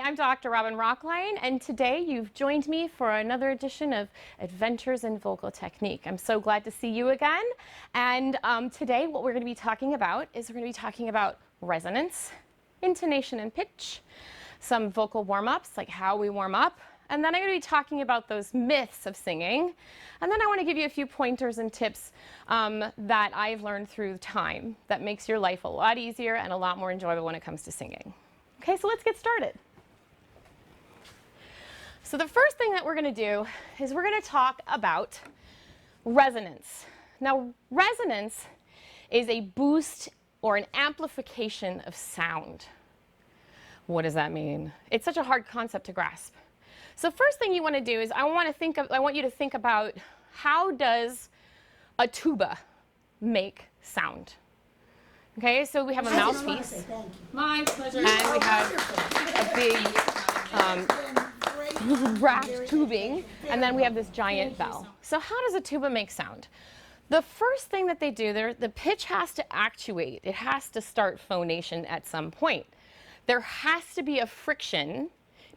I'm Dr. Robyn Rocklein, and today you've joined me for another edition of Adventures in Vocal Technique. I'm so glad to see you again. And today what we're going to be talking about is we're going to be talking about resonance, intonation and pitch, some vocal warm-ups, like how we warm up, and then I'm going to be talking about those myths of singing. And then I want to give you a few pointers and tips that I've learned through time that makes your life a lot easier and a lot more enjoyable when it comes to singing. Okay, so let's get started. So the first thing that we're going to do is we're going to talk about resonance. Now, resonance is a boost or an amplification of sound. What does that mean? It's such a hard concept to grasp. So first thing you want to do is I want you to think about, how does a tuba make sound? Okay, so we have a mouthpiece. My pleasure. And we have a big raft tubing, and then we have this giant bell. So how does a tuba make sound? The first thing that they do, the pitch has to actuate. It has to start phonation at some point. There has to be a friction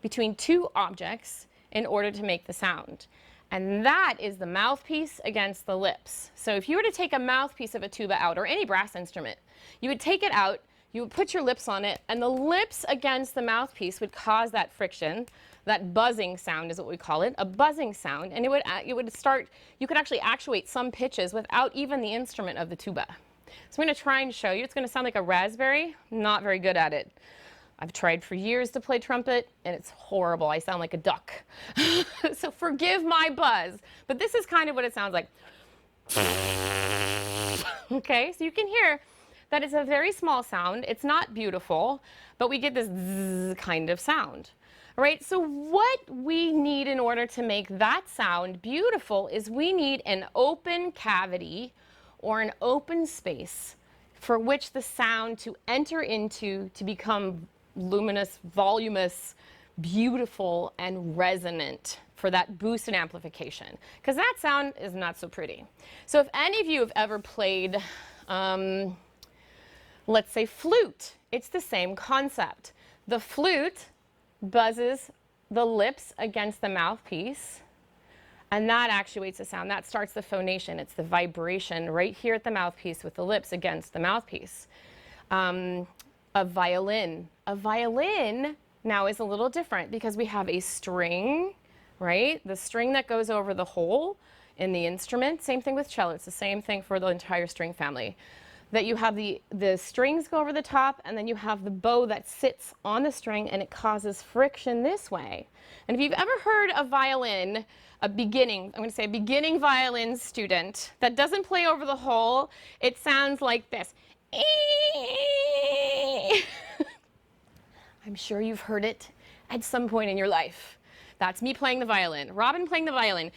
between two objects in order to make the sound. And that is the mouthpiece against the lips. So if you were to take a mouthpiece of a tuba out, or any brass instrument, you would take it out, you would put your lips on it, and the lips against the mouthpiece would cause that friction. That buzzing sound is what we call it, a buzzing sound, and you could actually actuate some pitches without even the instrument of the tuba. So I'm going to try and show you. It's going to sound like a raspberry. Not very good at it. I've tried for years to play trumpet, and it's horrible. I sound like a duck. So forgive my buzz, but this is kind of what it sounds like. Okay, so you can hear that it's a very small sound. It's not beautiful, but we get this zzz kind of sound. All right, so what we need in order to make that sound beautiful is we need an open cavity or an open space for which the sound to enter into to become luminous, voluminous, beautiful, and resonant for that boost and amplification. Because that sound is not so pretty. So if any of you have ever played, let's say, flute, it's the same concept. The flute buzzes the lips against the mouthpiece, and that actuates the sound. That starts the phonation. It's the vibration right here at the mouthpiece with the lips against the mouthpiece. A violin now is a little different because we have a string, right? The string that goes over the hole in the instrument. Same thing with cello. It's the same thing for the entire string family. That you have the strings go over the top, and then you have the bow that sits on the string, and it causes friction this way. And if you've ever heard a violin, I'm going to say a beginning violin student that doesn't play over the hole, it sounds like this. I'm sure you've heard it at some point in your life. That's me playing the violin. Robyn playing the violin.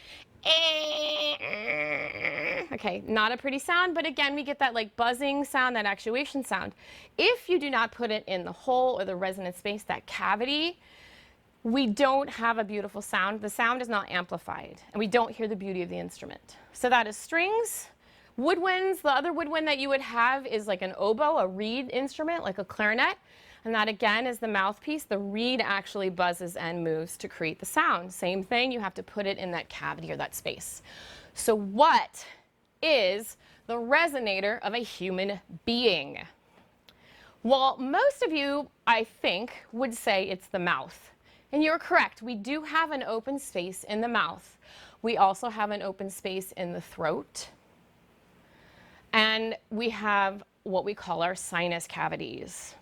Okay, not a pretty sound, but again, we get that like buzzing sound, that actuation sound. If you do not put it in the hole or the resonant space, that cavity, we don't have a beautiful sound. The sound is not amplified, and we don't hear the beauty of the instrument. So that is strings. Woodwinds, the other woodwind that you would have is like an oboe, a reed instrument, like a clarinet. And that again is the mouthpiece. The reed actually buzzes and moves to create the sound. Same thing, you have to put it in that cavity or that space. So what is the resonator of a human being? Well, most of you, I think, would say it's the mouth. And you're correct. We do have an open space in the mouth. We also have an open space in the throat. And we have what we call our sinus cavities.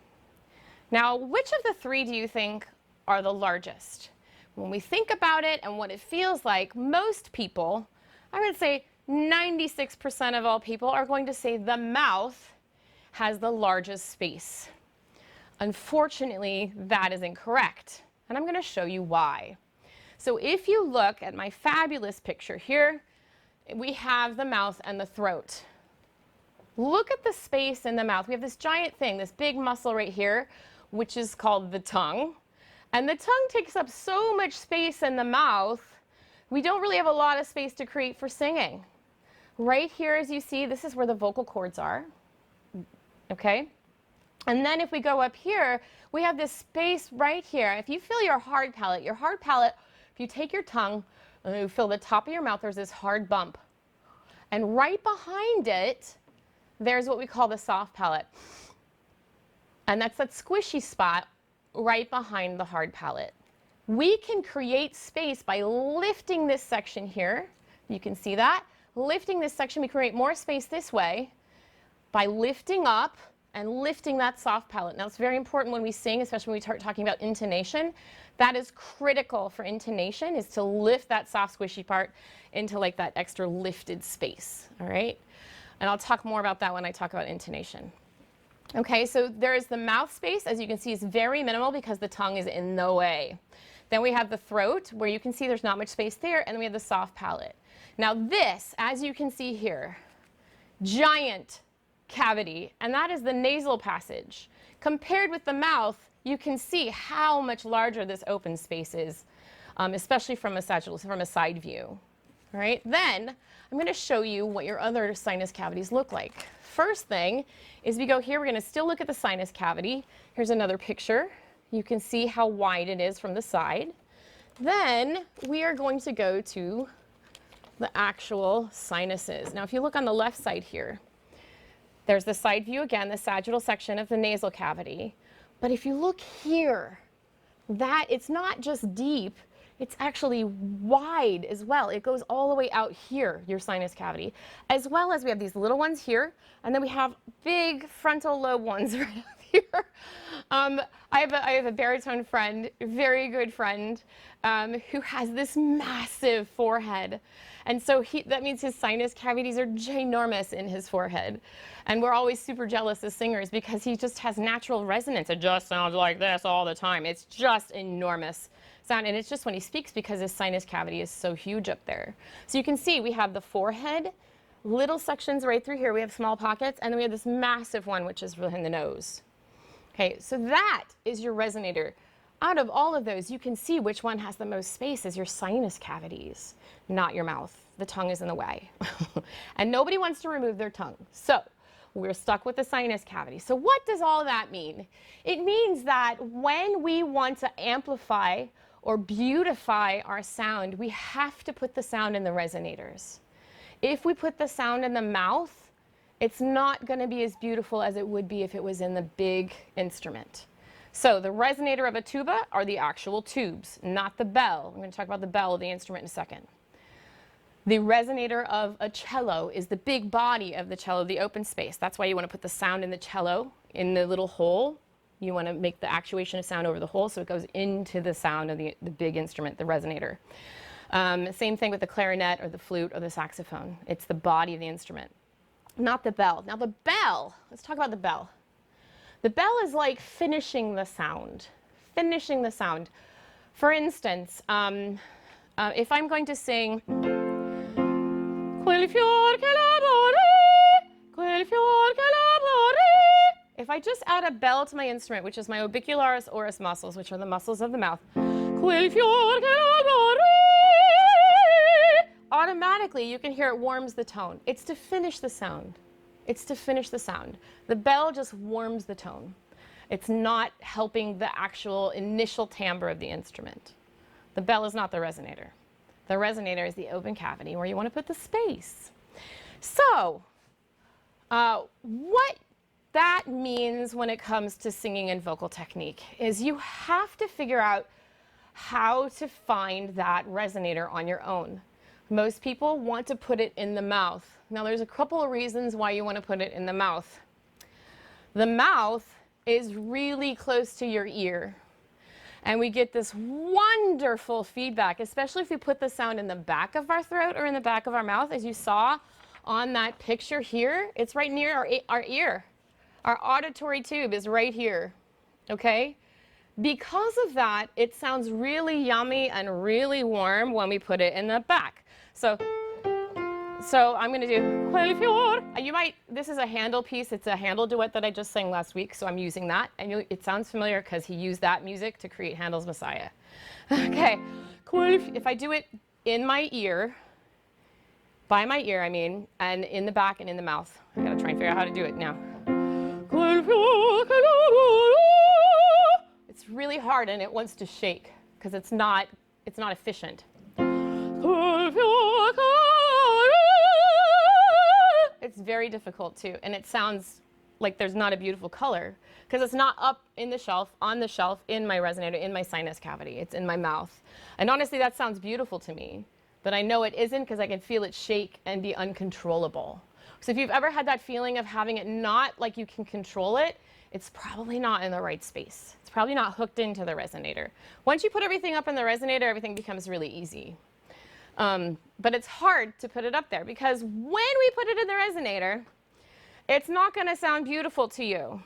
Now, which of the three do you think are the largest? When we think about it and what it feels like, most people, I would say 96% of all people, are going to say the mouth has the largest space. Unfortunately, that is incorrect, and I'm going to show you why. So if you look at my fabulous picture here, we have the mouth and the throat. Look at the space in the mouth. We have this giant thing, this big muscle right here, which is called the tongue. And the tongue takes up so much space in the mouth, we don't really have a lot of space to create for singing. Right here, as you see, this is where the vocal cords are. Okay? And then if we go up here, we have this space right here. If you feel your hard palate, if you take your tongue and you feel the top of your mouth, there's this hard bump. And right behind it, there's what we call the soft palate. And that's that squishy spot right behind the hard palate. We can create space by lifting this section here. You can see that. Lifting this section, we create more space this way by lifting up and lifting that soft palate. Now, it's very important when we sing, especially when we start talking about intonation. That is critical for intonation, is to lift that soft, squishy part into like that extra lifted space, all right? And I'll talk more about that when I talk about intonation. Okay, so there's the mouth space. As you can see, is very minimal because the tongue is in the way. Then we have the throat, where you can see there's not much space there, and then we have the soft palate. Now this, as you can see here, giant cavity, and that is the nasal passage. Compared with the mouth, you can see how much larger this open space is, especially from a sagittal, from a side view. All right, then I'm going to show you what your other sinus cavities look like. First thing is we go here, we're going to still look at the sinus cavity. Here's another picture. You can see how wide it is from the side. Then we are going to go to the actual sinuses. Now, if you look on the left side here, there's the side view again, the sagittal section of the nasal cavity. But if you look here, that it's not just deep, it's actually wide as well. It goes all the way out here, your sinus cavity, as well as we have these little ones here, and then we have big frontal lobe ones right up here. I have a baritone friend, very good friend, who has this massive forehead. And so that means his sinus cavities are ginormous in his forehead. And we're always super jealous as singers because he just has natural resonance. It just sounds like this all the time. It's just enormous sound. And it's just when he speaks because his sinus cavity is so huge up there. So you can see we have the forehead, little sections right through here. We have small pockets. And then we have this massive one, which is behind the nose. Okay, so that is your resonator. Out of all of those, you can see which one has the most space as your sinus cavities, not your mouth. The tongue is in the way. And nobody wants to remove their tongue. So we're stuck with the sinus cavity. So what does all that mean? It means that when we want to amplify or beautify our sound, we have to put the sound in the resonators. If we put the sound in the mouth, it's not going to be as beautiful as it would be if it was in the big instrument. So the resonator of a tuba are the actual tubes, not the bell. I'm going to talk about the bell of the instrument in a second. The resonator of a cello is the big body of the cello, the open space. That's why you want to put the sound in the cello, in the little hole. You want to make the actuation of sound over the hole so it goes into the sound of the big instrument, the resonator. Same thing with the clarinet or the flute or the saxophone. It's the body of the instrument, not the bell. Now the bell, let's talk about the bell. The bell is like finishing the sound, finishing the sound. For instance, if I'm going to sing, Quel fior che labori, quel fior che labori. If I just add a bell to my instrument, which is my orbicularis oris muscles, which are the muscles of the mouth, quel fior che labori, automatically you can hear it warms the tone. It's to finish the sound. It's to finish the sound. The bell just warms the tone. It's not helping the actual initial timbre of the instrument. The bell is not the resonator. The resonator is the open cavity where you want to put the space. So, what that means when it comes to singing and vocal technique is you have to figure out how to find that resonator on your own. Most people want to put it in the mouth. Now, there's a couple of reasons why you want to put it in the mouth. The mouth is really close to your ear. And we get this wonderful feedback, especially if we put the sound in the back of our throat or in the back of our mouth. As you saw on that picture here, it's right near our ear. Our auditory tube is right here, okay? Because of that, it sounds really yummy and really warm when we put it in the back. So I'm going to do Quel fior. This is a Handel piece. It's a Handel duet that I just sang last week, so I'm using that. And it sounds familiar because he used that music to create Handel's Messiah. Okay, if I do it in my ear, by my ear I mean, and in the back and in the mouth. I got to try and figure out how to do it now. Quel It's really hard and it wants to shake because it's not efficient. It's very difficult too, and it sounds like there's not a beautiful color because it's not up in the shelf, on the shelf, in my resonator, in my sinus cavity. It's in my mouth. And honestly, that sounds beautiful to me, but I know it isn't because I can feel it shake and be uncontrollable. So if you've ever had that feeling of having it not like you can control it, it's probably not in the right space. It's probably not hooked into the resonator. Once you put everything up in the resonator, everything becomes really easy. But it's hard to put it up there because when we put it in the resonator, it's not going to sound beautiful to you.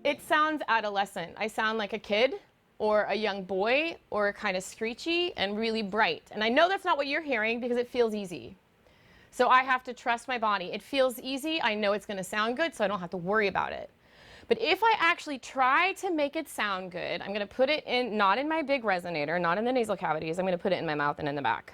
It sounds adolescent. I sound like a kid or a young boy or kind of screechy and really bright. And I know that's not what you're hearing because it feels easy. So I have to trust my body. It feels easy. I know it's going to sound good, so I don't have to worry about it. But if I actually try to make it sound good, I'm going to put it in, not in my big resonator, not in the nasal cavities. I'm going to put it in my mouth and in the back.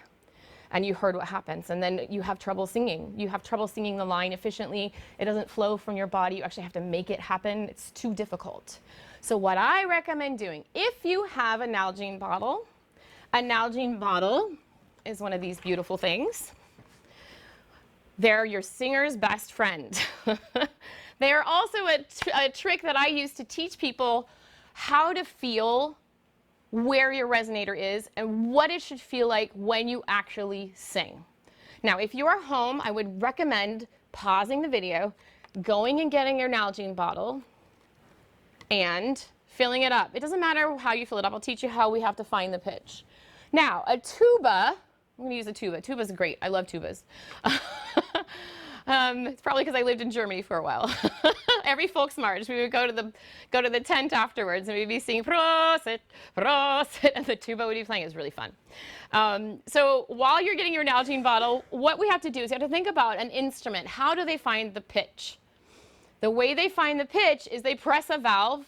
And you heard what happens. And then you have trouble singing. You have trouble singing the line efficiently. It doesn't flow from your body. You actually have to make it happen. It's too difficult. So what I recommend doing, if you have a Nalgene bottle is one of these beautiful things. They're your singer's best friend. They are also a trick that I use to teach people how to feel where your resonator is and what it should feel like when you actually sing. Now, if you are home, I would recommend pausing the video, going and getting your Nalgene bottle, and filling it up. It doesn't matter how you fill it up. I'll teach you how we have to find the pitch. Now, a tuba, I'm going to use a tuba. Tuba's great. I love tubas. It's probably because I lived in Germany for a while. Every Volksmarch, we would go to the tent afterwards, and we'd be singing Prosit, Prosit, and the tuba would be playing. It was really fun. So while you're getting your Nalgene bottle, what we have to do is you have to think about an instrument. How do they find the pitch? The way they find the pitch is they press a valve.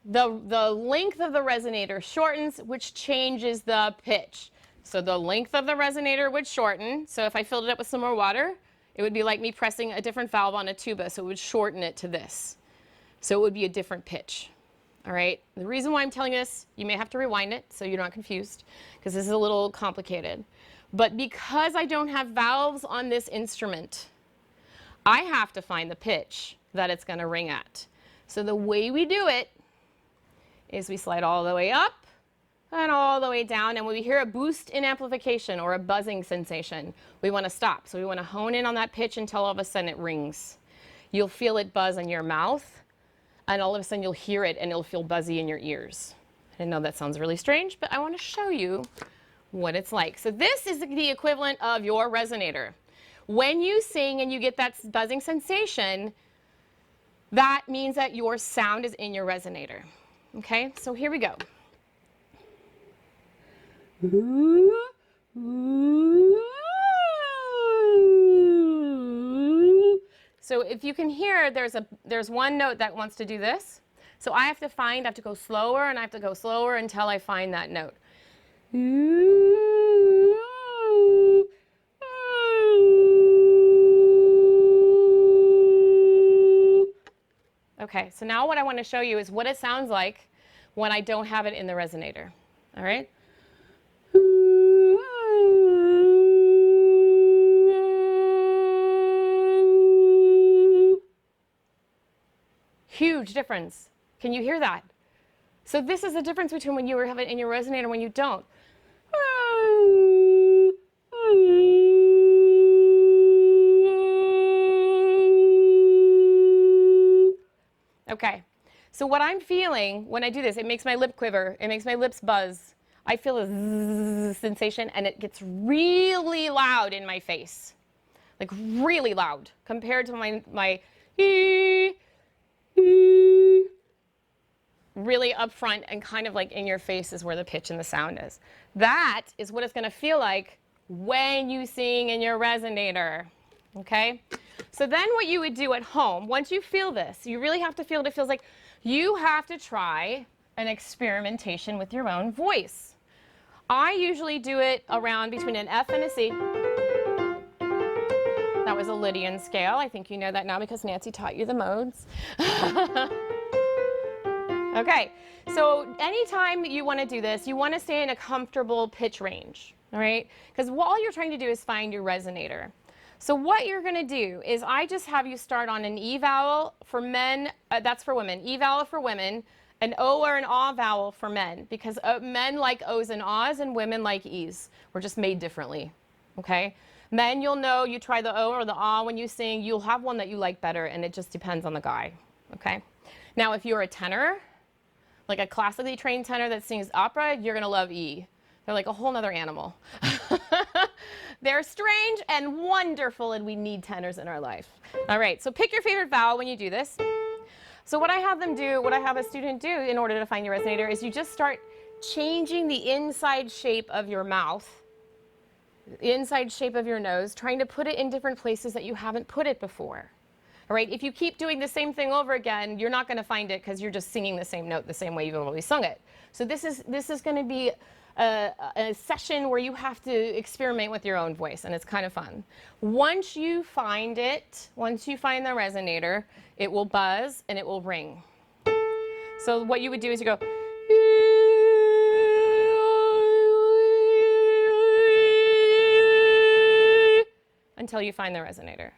The length of the resonator shortens, which changes the pitch. So the length of the resonator would shorten. So if I filled it up with some more water, it would be like me pressing a different valve on a tuba, so it would shorten it to this. So it would be a different pitch. All right? The reason why I'm telling you this, you may have to rewind it so you're not confused, because this is a little complicated. But because I don't have valves on this instrument, I have to find the pitch that it's going to ring at. So the way we do it is we slide all the way up and all the way down, and when we hear a boost in amplification or a buzzing sensation, we want to stop. So we want to hone in on that pitch until all of a sudden it rings. You'll feel it buzz in your mouth, and all of a sudden you'll hear it and it'll feel buzzy in your ears. I know that sounds really strange, but I want to show you what it's like. So this is the equivalent of your resonator. When you sing and you get that buzzing sensation, that means that your sound is in your resonator. Okay, so here we go. So if you can hear, there's one note that wants to do this. So I have to go slower, and I have to go slower until I find that note. Okay, so now what I want to show you is what it sounds like when I don't have it in the resonator. All right? Huge difference. Can you hear that? So this is the difference between when you have it in your resonator and when you don't. Okay, so what I'm feeling when I do this, it makes my lip quiver, it makes my lips buzz. I feel a zzz sensation, and it gets really loud in my face, like really loud compared to my really up front and kind of like in your face is where the pitch and the sound is. That is what it's going to feel like when you sing in your resonator. Okay? So then what you would do at home, once you feel this, you really have to feel what it feels like. You have to try an experimentation with your own voice. I usually do it around between an F and a C. That was a Lydian scale. I think you know that now because Nancy taught you the modes. Okay, so anytime you want to do this, you want to stay in a comfortable pitch range, all right? Because all you're trying to do is find your resonator. So what you're going to do is I just have you start on an E vowel for men, that's for women, E vowel for women, an O or an A vowel for men, because men like O's and A's and women like E's. We're just made differently, okay? Men, you'll know, you try the O or the A when you sing, you'll have one that you like better, and it just depends on the guy, okay? Now, if you're a tenor, like a classically trained tenor that sings opera, you're going to love E. They're like a whole nother animal. They're strange and wonderful, and we need tenors in our life. All right, so pick your favorite vowel when you do this. So what I have them do, what I have a student do in order to find your resonator is you just start changing the inside shape of your mouth, the inside shape of your nose, trying to put it in different places that you haven't put it before. All right, if you keep doing the same thing over again, you're not going to find it because you're just singing the same note the same way you've always sung it. So this is going to be a session where you have to experiment with your own voice, and it's kind of fun. Once you find it, once you find the resonator, it will buzz and it will ring. So what you would do is you go until you find the resonator.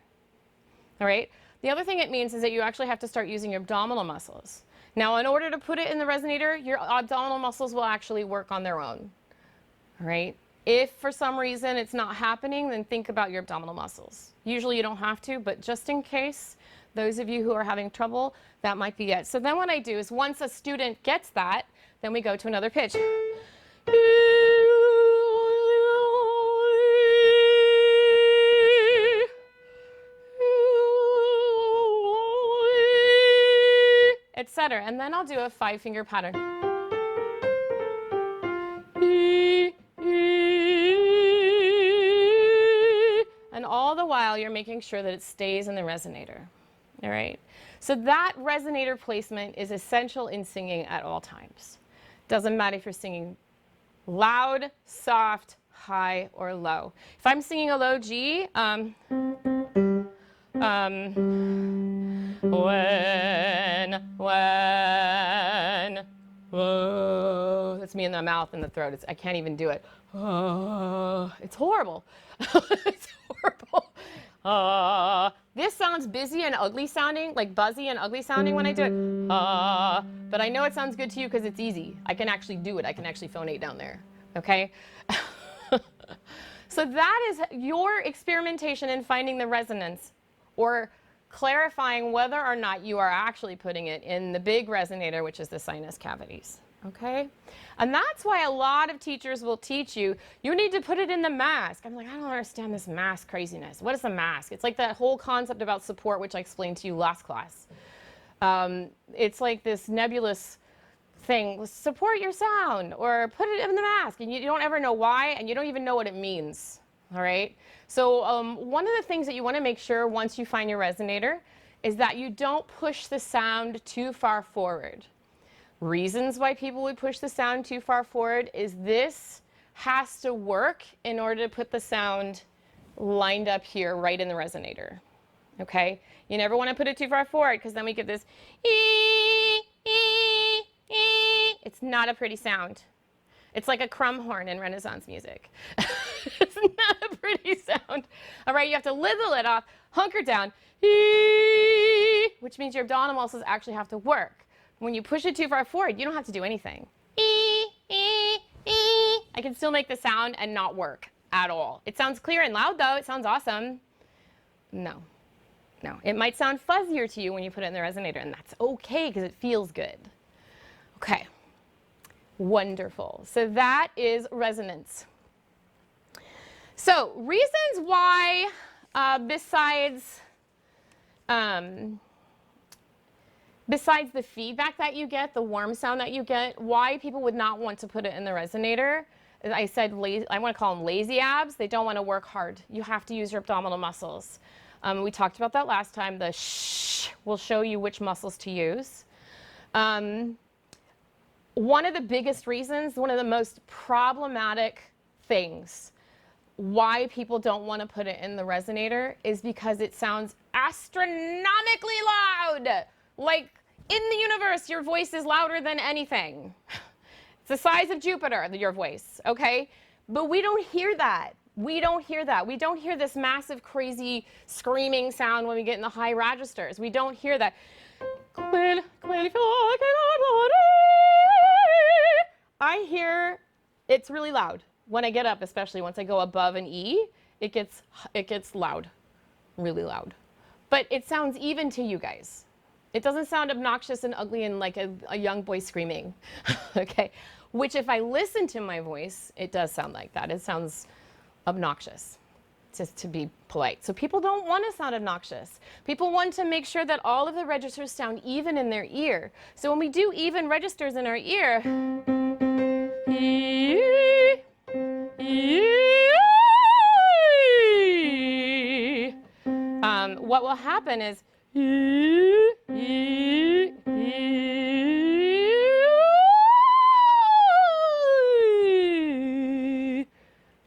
All right? The other thing it means is that you actually have to start using your abdominal muscles. Now, in order to put it in the resonator, your abdominal muscles will actually work on their own. All right? If for some reason it's not happening, then think about your abdominal muscles. Usually you don't have to, but just in case, those of you who are having trouble, that might be it. So then what I do is once a student gets that, then we go to another pitch. Etc. And then I'll do a 5-finger pattern. And all the while you're making sure that it stays in the resonator. All right? So that resonator placement is essential in singing at all times. Doesn't matter if you're singing loud, soft, high, or low. If I'm singing a low G, whoa, that's me in the mouth and the throat. I can't even do it. It's horrible. It's horrible. This sounds busy and ugly sounding, like buzzy and ugly sounding when I do it. But I know it sounds good to you because it's easy. I can actually do it. I can actually phonate down there. Okay? So that is your experimentation in finding the resonance, or clarifying whether or not you are actually putting it in the big resonator, which is the sinus cavities, okay? And that's why a lot of teachers will teach you, you need to put it in the mask. I'm like, I don't understand this mask craziness. What is a mask? It's like that whole concept about support, which I explained to you last class. It's like this nebulous thing, support your sound, or put it in the mask, and you don't ever know why, and you don't even know what it means, all right? So one of the things that you want to make sure once you find your resonator is that you don't push the sound too far forward. Reasons why people would push the sound too far forward is this has to work in order to put the sound lined up here right in the resonator, okay? You never want to put it too far forward because then we get this ee, ee, ee. It's not a pretty sound. It's like a crumb horn in Renaissance music. It's not a pretty sound. All right, you have to lid the lid off, hunker down, which means your abdominal muscles actually have to work. When you push it too far forward, you don't have to do anything. I can still make the sound and not work at all. It sounds clear and loud though. It sounds awesome. No. It might sound fuzzier to you when you put it in the resonator, and that's okay because it feels good. Okay. Wonderful. So that is resonance. So reasons why, besides the feedback that you get, the warm sound that you get, why people would not want to put it in the resonator, I said I want to call them lazy abs. They don't want to work hard. You have to use your abdominal muscles. We talked about that last time. The shh will show you which muscles to use. One of the biggest reasons, one of the most problematic things why people don't want to put it in the resonator is because it sounds astronomically loud. Like in the universe, your voice is louder than anything. It's the size of Jupiter, your voice, okay? But we don't hear that. We don't hear that. We don't hear this massive, crazy screaming sound when we get in the high registers. We don't hear that. I hear it's really loud. When I get up, especially once I go above an E, it gets loud, really loud. But it sounds even to you guys. It doesn't sound obnoxious and ugly and like a young boy screaming, okay? Which if I listen to my voice, it does sound like that. It sounds obnoxious, just to be polite. So people don't want to sound obnoxious. People want to make sure that all of the registers sound even in their ear. So when we do even registers in our ear, what will happen is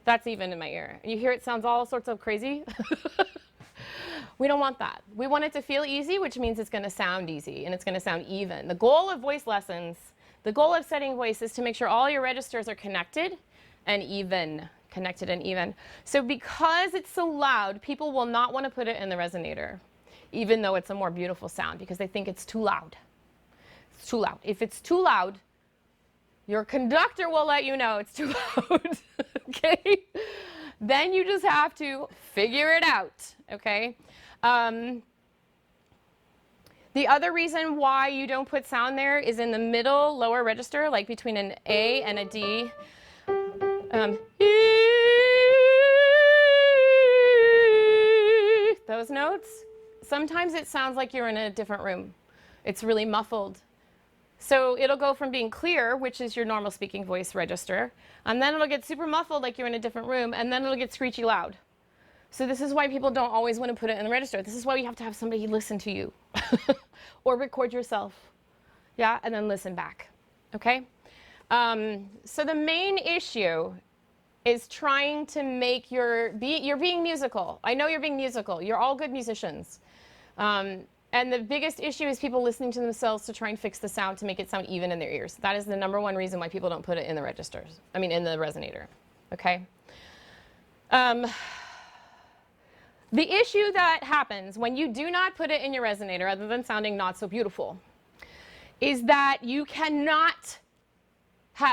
that's even in my ear. You hear it sounds all sorts of crazy. We don't want that. We want it to feel easy, which means it's going to sound easy and it's going to sound even. The goal of voice lessons, the goal of setting voice is to make sure all your registers are connected and even. Connected and even. So because it's so loud, people will not want to put it in the resonator, even though it's a more beautiful sound, because they think it's too loud. It's too loud. If it's too loud, your conductor will let you know it's too loud, okay? Then you just have to figure it out, okay? The other reason why you don't put sound there is in the middle lower register, like between an A and a D. Those notes, sometimes it sounds like you're in a different room. It's really muffled. So it'll go from being clear, which is your normal speaking voice register, and then it'll get super muffled like you're in a different room, and then it'll get screechy loud. So this is why people don't always want to put it in the register. This is why you have to have somebody listen to you or record yourself, yeah, and then listen back, okay? So the main issue is trying to make you're being musical. I know you're being musical. You're all good musicians. And the biggest issue is people listening to themselves to try and fix the sound to make it sound even in their ears. That is the #1 reason why people don't put it in the registers. I mean, in the resonator, okay? The issue that happens when you do not put it in your resonator, other than sounding not so beautiful, is that you cannot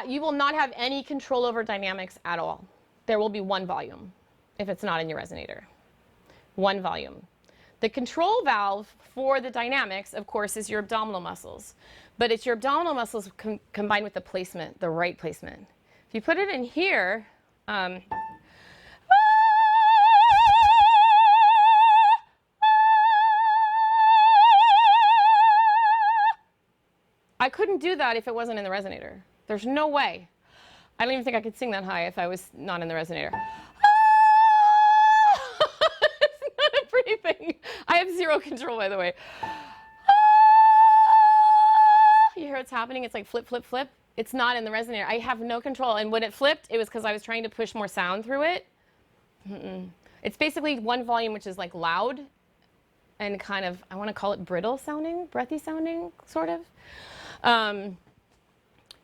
you will not have any control over dynamics at all. There will be one volume if it's not in your resonator. One volume. The control valve for the dynamics, of course, is your abdominal muscles. But it's your abdominal muscles combined with the placement, the right placement. If you put it in here, I couldn't do that if it wasn't in the resonator. There's no way. I don't even think I could sing that high if I was not in the resonator. It's not a pretty thing. I have zero control, by the way. You hear what's happening? It's like flip, flip, flip. It's not in the resonator. I have no control. And when it flipped, it was because I was trying to push more sound through it. It's basically one volume, which is like loud and kind of, I want to call it brittle sounding, breathy sounding, sort of.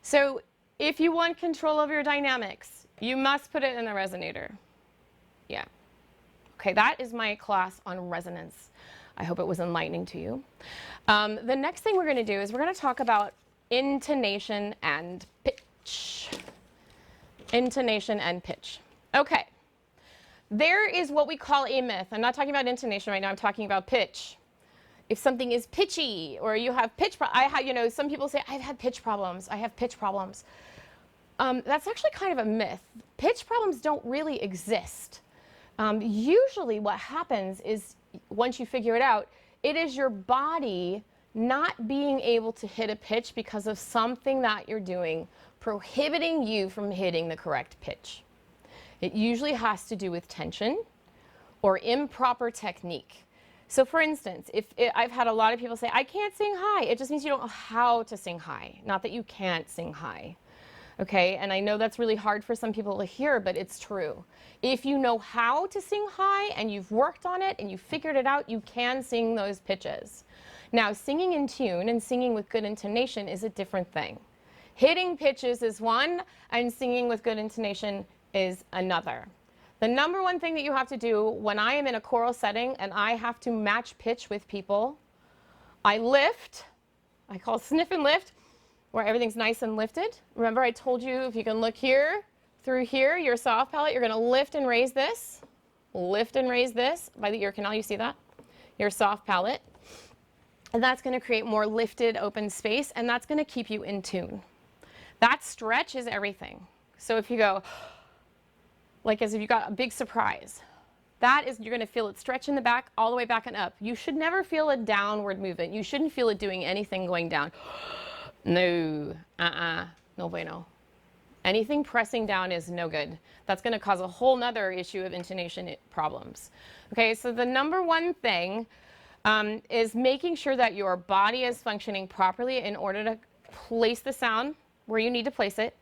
So if you want control over your dynamics, you must put it in the resonator. Yeah. Okay, that is my class on resonance. I hope it was enlightening to you. The next thing we're going to do is we're going to talk about intonation and pitch. Intonation and pitch. Okay. There is what we call a myth. I'm not talking about intonation right now. I'm talking about pitch. If something is pitchy or you have pitch some people say, I've had pitch problems. I have pitch problems. That's actually kind of a myth. Pitch problems don't really exist. Usually what happens is once you figure it out, it is your body not being able to hit a pitch because of something that you're doing prohibiting you from hitting the correct pitch. It usually has to do with tension or improper technique. So for instance, I've had a lot of people say, I can't sing high. It just means you don't know how to sing high, not that you can't sing high. Okay, and I know that's really hard for some people to hear, but it's true. If you know how to sing high and you've worked on it and you've figured it out, you can sing those pitches. Now, singing in tune and singing with good intonation is a different thing. Hitting pitches is one, and singing with good intonation is another. The number one thing that you have to do when I am in a choral setting and I have to match pitch with people, I lift. I call sniff and lift, where everything's nice and lifted. Remember, I told you if you can look here, through here, your soft palate, you're going to lift and raise this. Lift and raise this by the ear canal. You see that? Your soft palate. And that's going to create more lifted, open space, and that's going to keep you in tune. That stretch is everything. So if you go, like as if you got a big surprise, that is, you're going to feel it stretch in the back, all the way back and up. You should never feel a downward movement. You shouldn't feel it doing anything going down. No, no bueno. Anything pressing down is no good. That's going to cause a whole nother issue of intonation problems. Okay, so the number one thing is making sure that your body is functioning properly in order to place the sound where you need to place it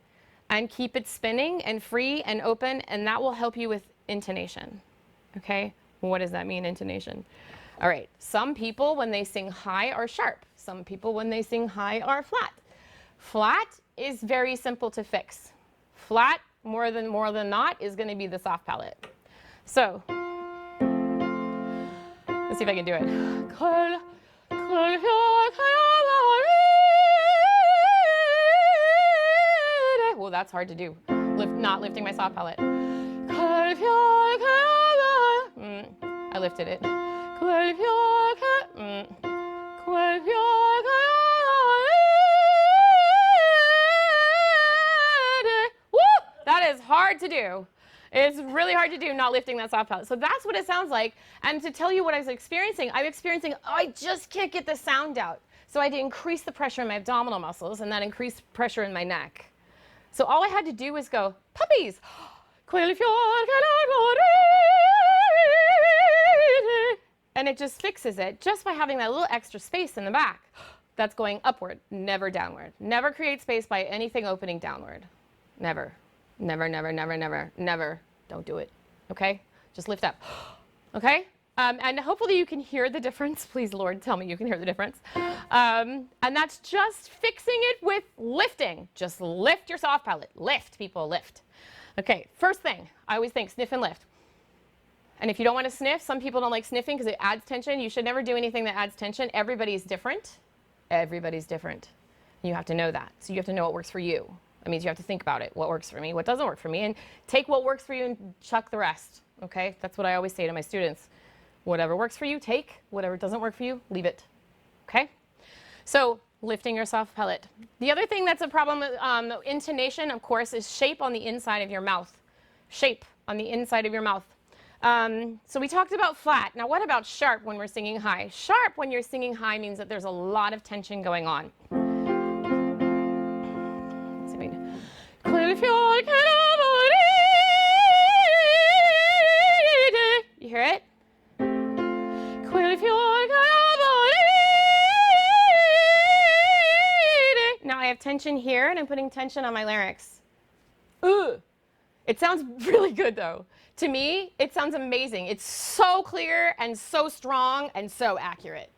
and keep it spinning and free and open, and that will help you with intonation. Okay, what does that mean, intonation? All right, some people when they sing high are sharp. Some people when they sing high are flat. Flat is very simple to fix. Flat, more than not, is going to be the soft palate. So, let's see if I can do it. Well, that's hard to do. Not lifting my soft palate. I lifted it. That is hard to do. It's really hard to do not lifting that soft palate. So that's what it sounds like. And to tell you what I was experiencing, I'm experiencing, oh, I just can't get the sound out. So I had to increase the pressure in my abdominal muscles, and that increased pressure in my neck. So all I had to do was go, puppies. And it just fixes it just by having that little extra space in the back. That's going upward, never downward. Never create space by anything opening downward. Never. Never, never, never, never, never. Don't do it. Okay? Just lift up. Okay? And hopefully you can hear the difference. Please, Lord, tell me you can hear the difference. And that's just fixing it with lifting. Just lift your soft palate. Lift, people, lift. Okay, first thing, I always think sniff and lift. And if you don't want to sniff, some people don't like sniffing because it adds tension. You should never do anything that adds tension. Everybody's different. Everybody's different. You have to know that. So you have to know what works for you. That means you have to think about it. What works for me? What doesn't work for me? And take what works for you and chuck the rest. Okay? That's what I always say to my students. Whatever works for you, take. Whatever doesn't work for you, leave it. Okay? So lifting your soft palate. The other thing that's a problem with intonation, of course, is shape on the inside of your mouth. Shape on the inside of your mouth. So we talked about flat. Now what about sharp when we're singing high? Sharp when you're singing high means that there's a lot of tension going on. Let's see if I can. You hear it? Now I have tension here and I'm putting tension on my larynx. Ooh. It sounds really good though. To me, it sounds amazing. It's so clear and so strong and so accurate.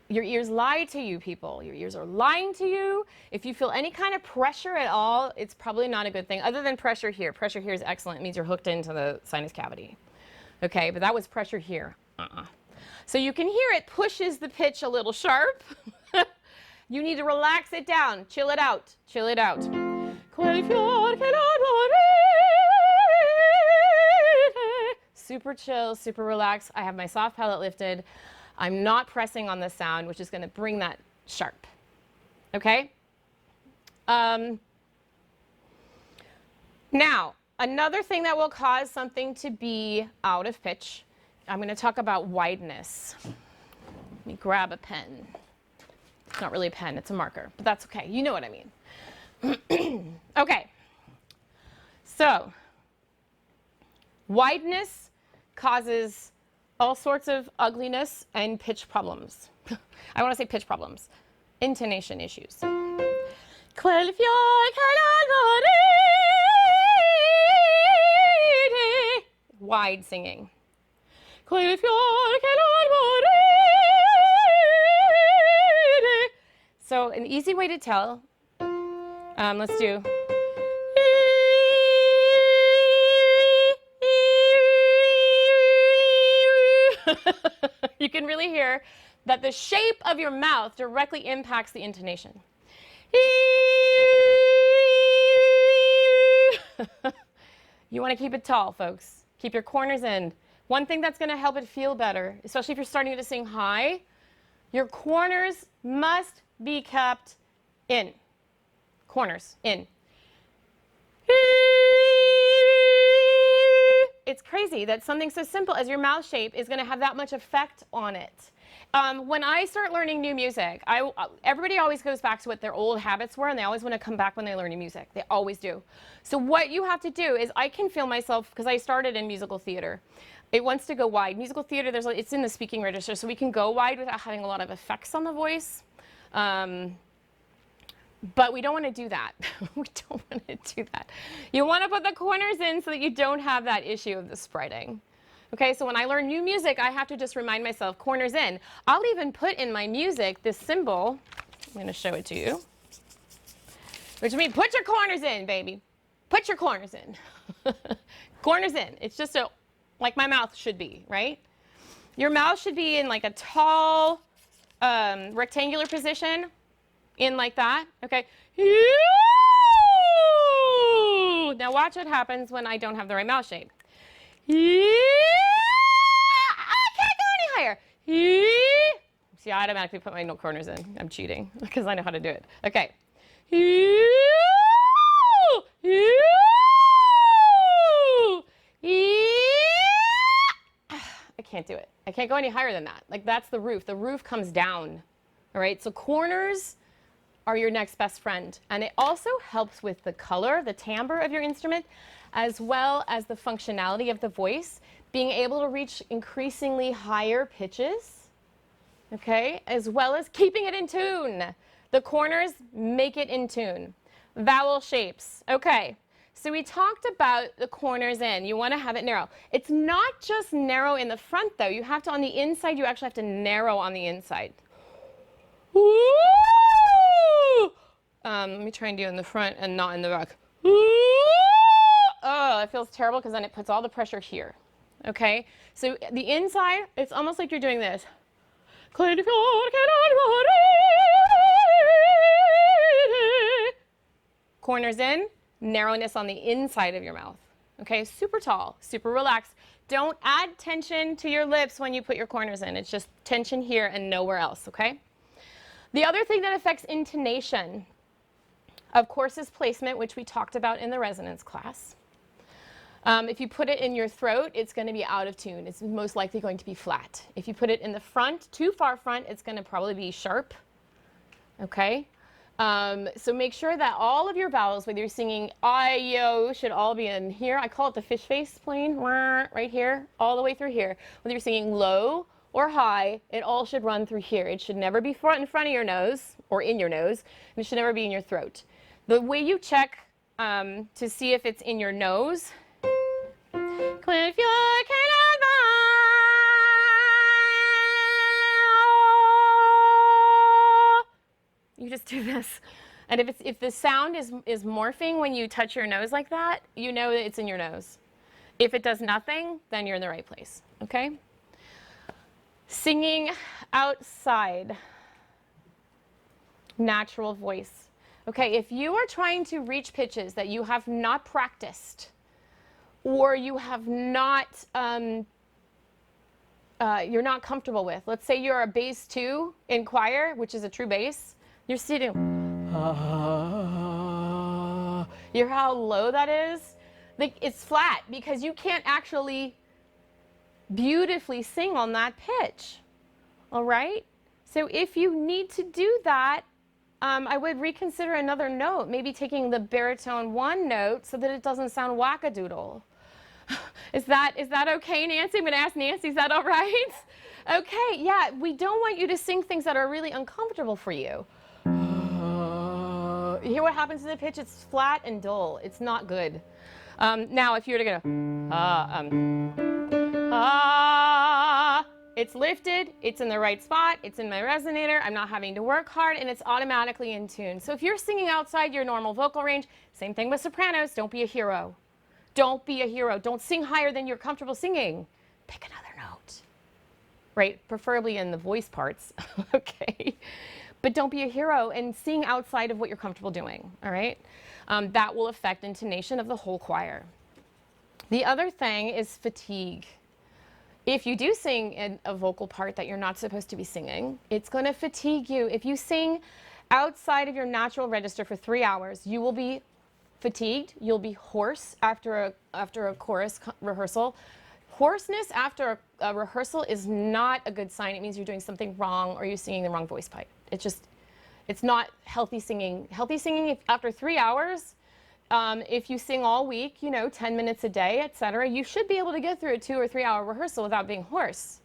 Your ears lie to you, people. Your ears are lying to you. If you feel any kind of pressure at all, it's probably not a good thing, other than pressure here. Pressure here is excellent. It means you're hooked into the sinus cavity. Okay, but that was pressure here. So you can hear it pushes the pitch a little sharp. You need to relax it down. Chill it out. Chill it out. Super chill, super relaxed. I have my soft palate lifted. I'm not pressing on the sound, which is going to bring that sharp. Okay? Now, another thing that will cause something to be out of pitch, I'm going to talk about wideness. Let me grab a pen. It's not really a pen, it's a marker, but that's okay. You know what I mean. Okay. So, wideness causes all sorts of ugliness and pitch problems. I want to say pitch problems. Intonation issues. Quel fior che non morire. Wide singing. Quel fior che non morire. So an easy way to tell, let's do. You can really hear that the shape of your mouth directly impacts the intonation. You want to keep it tall, folks. Keep your corners in. One thing that's going to help it feel better, especially if you're starting to sing high, your corners must be kept in. Corners in. It's crazy that something so simple as your mouth shape is going to have that much effect on it. When I start learning new music, everybody always goes back to what their old habits were, and they always want to come back when they learn new music. They always do. So what you have to do is, I can feel myself, because I started in musical theater. It wants to go wide. Musical theater, it's in the speaking register, so we can go wide without having a lot of effects on the voice. But we don't want to do that. We don't want to do that. You want to put the corners in so that you don't have that issue of the spreading. Okay, so when I learn new music, I have to just remind myself, corners in. I'll even put in my music this symbol. I'm going to show it to you. Which means put your corners in, baby. Put your corners in. Corners in. It's just like my mouth should be, right? Your mouth should be in like a tall, rectangular position. In like that, okay? Now watch what happens when I don't have the right mouth shape. I can't go any higher. See, I automatically put my no corners in. I'm cheating because I know how to do it. Okay. I can't do it. I can't go any higher than that. Like, that's the roof. The roof comes down. All right, so corners are your next best friend. And it also helps with the color, the timbre of your instrument, as well as the functionality of the voice, being able to reach increasingly higher pitches, okay, as well as keeping it in tune. The corners make it in tune. Vowel shapes, okay. So we talked about the corners in. You want to have it narrow. It's not just narrow in the front, though. You have to, on the inside, you actually have to narrow on the inside. Let me try and do it in the front and not in the back. Oh, it feels terrible because then it puts all the pressure here. Okay? So the inside, it's almost like you're doing this. Corners in, narrowness on the inside of your mouth. Okay? Super tall, super relaxed. Don't add tension to your lips when you put your corners in. It's just tension here and nowhere else, okay? The other thing that affects intonation, of course, is placement, which we talked about in the resonance class. If you put it in your throat, it's going to be out of tune. It's most likely going to be flat. If you put it in the front, too far front, it's going to probably be sharp. Okay? So make sure that all of your vowels, whether you're singing I, yo, should all be in here. I call it the fish face plane, right here, all the way through here. Whether you're singing low or high, it all should run through here. It should never be in front of your nose or in your nose, and it should never be in your throat. The way you check to see if it's in your nose, you just do this. And if the sound is morphing when you touch your nose like that, you know that it's in your nose. If it does nothing, then you're in the right place, okay? Singing outside, natural voice. Okay, if you are trying to reach pitches that you have not practiced, or you have not, you're not comfortable with. Let's say you're a bass 2 in choir, which is a true bass. You're sitting, you hear how low that is? Like, it's flat because you can't actually beautifully sing on that pitch, all right? So if you need to do that, I would reconsider another note, maybe taking the baritone 1 note so that it doesn't sound wackadoodle. Is that okay, Nancy? I'm going to ask Nancy, is that all right? Okay, yeah, we don't want you to sing things that are really uncomfortable for you. You hear what happens to the pitch? It's flat and dull. It's not good. Now, if you were to go, it's lifted, it's in the right spot, it's in my resonator, I'm not having to work hard, and it's automatically in tune. So if you're singing outside your normal vocal range, same thing with sopranos, don't be a hero. Don't be a hero. Don't sing higher than you're comfortable singing. Pick another note, right? Preferably in the voice parts, okay? But don't be a hero and sing outside of what you're comfortable doing, all right? That will affect intonation of the whole choir. The other thing is fatigue. If you do sing in a vocal part that you're not supposed to be singing, it's going to fatigue you. If you sing outside of your natural register for 3 hours, you will be fatigued. You'll be hoarse after a chorus rehearsal. Hoarseness after a rehearsal is not a good sign. It means you're doing something wrong or you're singing the wrong voice pipe. It's not healthy singing. Healthy singing after 3 hours, if you sing all week, 10 minutes a day, etc., you should be able to get through a 2 or 3 hour rehearsal without being hoarse.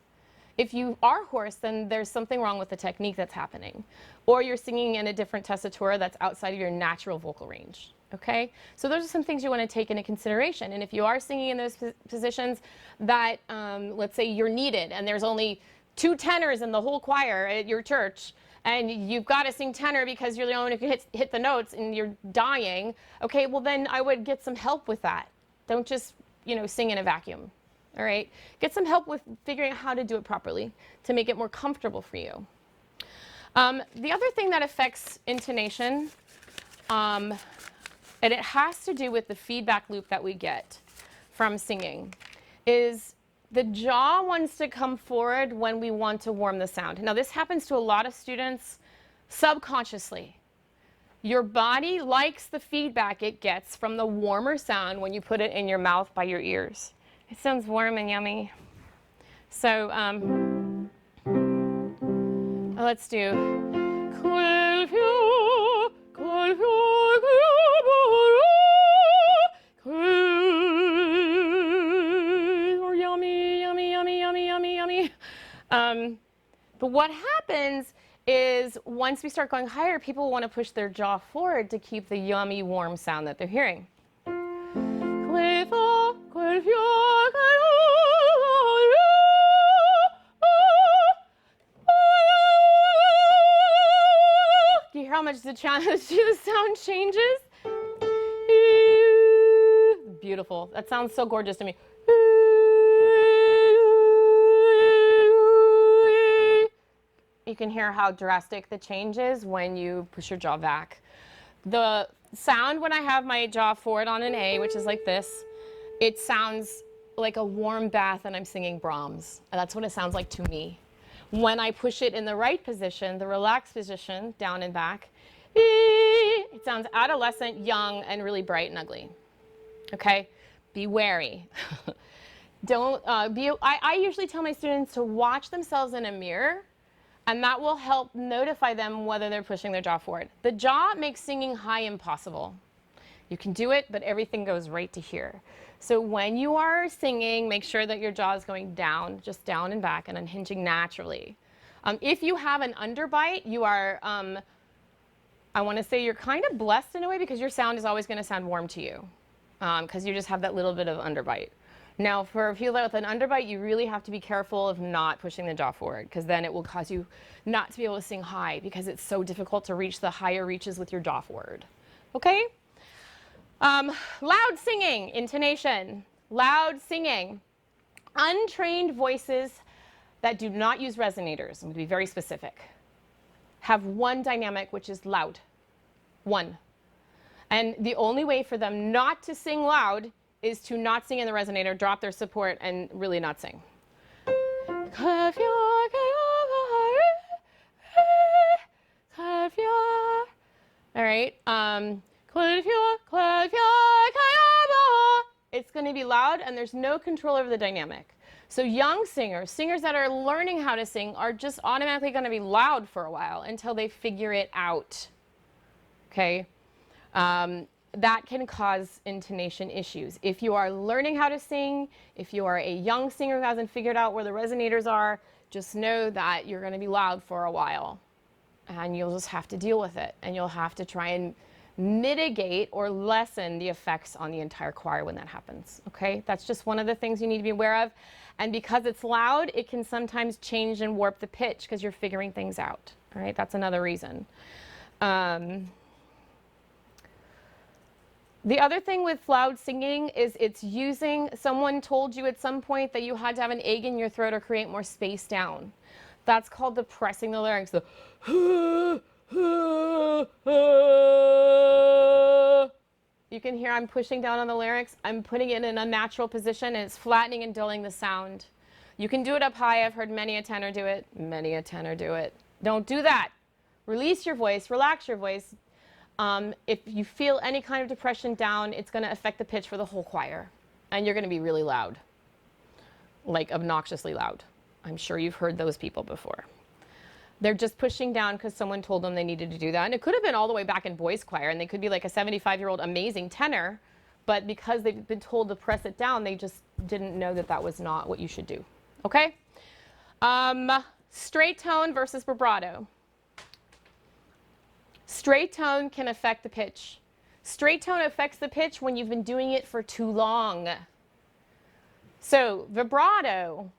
If you are hoarse, then there's something wrong with the technique that's happening. Or you're singing in a different tessitura that's outside of your natural vocal range. Okay? So those are some things you want to take into consideration. And if you are singing in those positions that, let's say you're needed and there's only 2 tenors in the whole choir at your church, and you've got to sing tenor because you're the only one who can hit the notes and you're dying, okay, well then I would get some help with that. Don't just, sing in a vacuum, all right? Get some help with figuring out how to do it properly to make it more comfortable for you. The other thing that affects intonation, and it has to do with the feedback loop that we get from singing, is the jaw wants to come forward when we want to warm the sound. Now, this happens to a lot of students subconsciously. Your body likes the feedback it gets from the warmer sound when you put it in your mouth by your ears. It sounds warm and yummy. So let's do. But what happens is once we start going higher, people want to push their jaw forward to keep the yummy, warm sound that they're hearing. Do you hear how much the sound changes? Beautiful. That sounds so gorgeous to me. You can hear how drastic the change is when you push your jaw back. The sound when I have my jaw forward on an A, which is like this, it sounds like a warm bath and I'm singing Brahms. And that's what it sounds like to me. When I push it in the right position, the relaxed position, down and back, it sounds adolescent, young, and really bright and ugly. Okay? Be wary. I usually tell my students to watch themselves in a mirror, and that will help notify them whether they're pushing their jaw forward. The jaw makes singing high impossible. You can do it, but everything goes right to here. So when you are singing, make sure that your jaw is going down, just down and back, and unhinging naturally. If you have an underbite, you are, I want to say you're kind of blessed in a way because your sound is always going to sound warm to you because you just have that little bit of underbite. Now, for people with an underbite, you really have to be careful of not pushing the jaw forward because then it will cause you not to be able to sing high because it's so difficult to reach the higher reaches with your jaw forward. Okay? Loud singing, intonation. Loud singing. Untrained voices that do not use resonators, I'm going to be very specific, have one dynamic, which is loud. One. And the only way for them not to sing loud is to not sing in the resonator, drop their support, and really not sing. All right. It's going to be loud, and there's no control over the dynamic. So young singers, singers that are learning how to sing, are just automatically going to be loud for a while until they figure it out. Okay? That can cause intonation issues. If you are learning how to sing, if you are a young singer who hasn't figured out where the resonators are, just know that you're going to be loud for a while. And you'll just have to deal with it. And you'll have to try and mitigate or lessen the effects on the entire choir when that happens, okay? That's just one of the things you need to be aware of. And because it's loud, it can sometimes change and warp the pitch because you're figuring things out, all right? That's another reason. The other thing with loud singing is it's using, someone told you at some point that you had to have an egg in your throat or create more space down. That's called depressing the larynx. You can hear I'm pushing down on the larynx. I'm putting it in an unnatural position, and it's flattening and dulling the sound. You can do it up high. I've heard many a tenor do it. Many a tenor do it. Don't do that. Release your voice. Relax your voice. If you feel any kind of depression down, it's going to affect the pitch for the whole choir. And you're going to be really loud, like obnoxiously loud. I'm sure you've heard those people before. They're just pushing down because someone told them they needed to do that. And it could have been all the way back in boys choir, and they could be like a 75-year-old amazing tenor, but because they've been told to press it down, they just didn't know that that was not what you should do. Okay? Straight tone versus vibrato. Straight tone can affect the pitch. Straight tone affects the pitch when you've been doing it for too long. So vibrato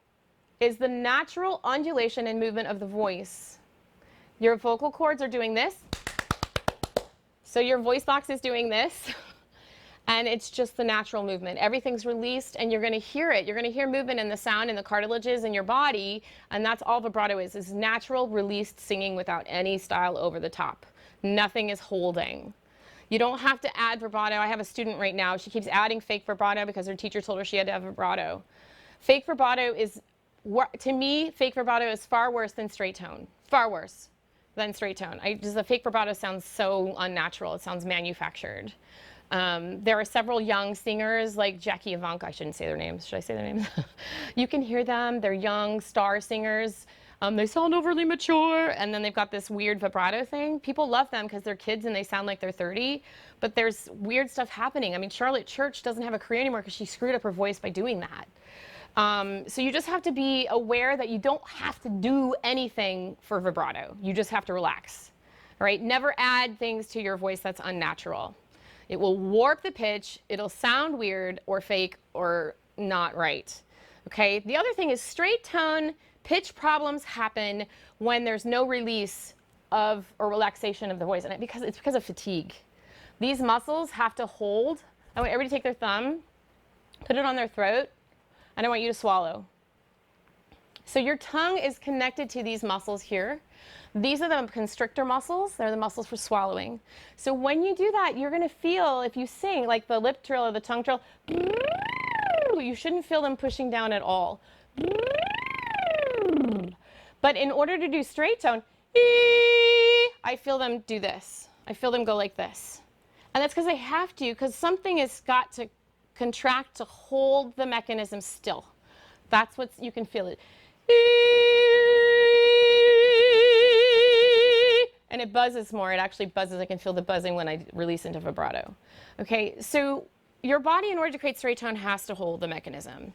is the natural undulation and movement of the voice. Your vocal cords are doing this. So your voice box is doing this. And it's just the natural movement. Everything's released and you're going to hear it. You're going to hear movement in the sound and the cartilages in your body. And that's all vibrato is natural released singing without any style over the top. Nothing is holding. You don't have to add vibrato. I have a student right now. She keeps adding fake vibrato because her teacher told her she had to have vibrato. Fake vibrato is, to me, fake vibrato is far worse than straight tone. Far worse than straight tone. The fake vibrato sounds so unnatural. It sounds manufactured. There are several young singers like Jackie Ivanka. I shouldn't say their names. Should I say their names? You can hear them. They're young star singers. They sound overly mature, and then they've got this weird vibrato thing. People love them because they're kids and they sound like they're 30, but there's weird stuff happening. I mean, Charlotte Church doesn't have a career anymore because she screwed up her voice by doing that. So you just have to be aware that you don't have to do anything for vibrato. You just have to relax, all right? Never add things to your voice that's unnatural. It will warp the pitch. It'll sound weird or fake or not right, okay? The other thing is straight tone pitch problems happen when there's no release of or relaxation of the voice, and it's because of fatigue. These muscles have to hold. I want everybody to take their thumb, put it on their throat, and I want you to swallow. So your tongue is connected to these muscles here. These are the constrictor muscles. They're the muscles for swallowing. So when you do that, you're going to feel, if you sing like the lip trill or the tongue trill, you shouldn't feel them pushing down at all. But in order to do straight tone, I feel them do this. I feel them go like this. And that's because I have to, because something has got to contract to hold the mechanism still. That's what you can feel it. And it buzzes more. It actually buzzes. I can feel the buzzing when I release into vibrato. Okay, so your body, in order to create straight tone, has to hold the mechanism.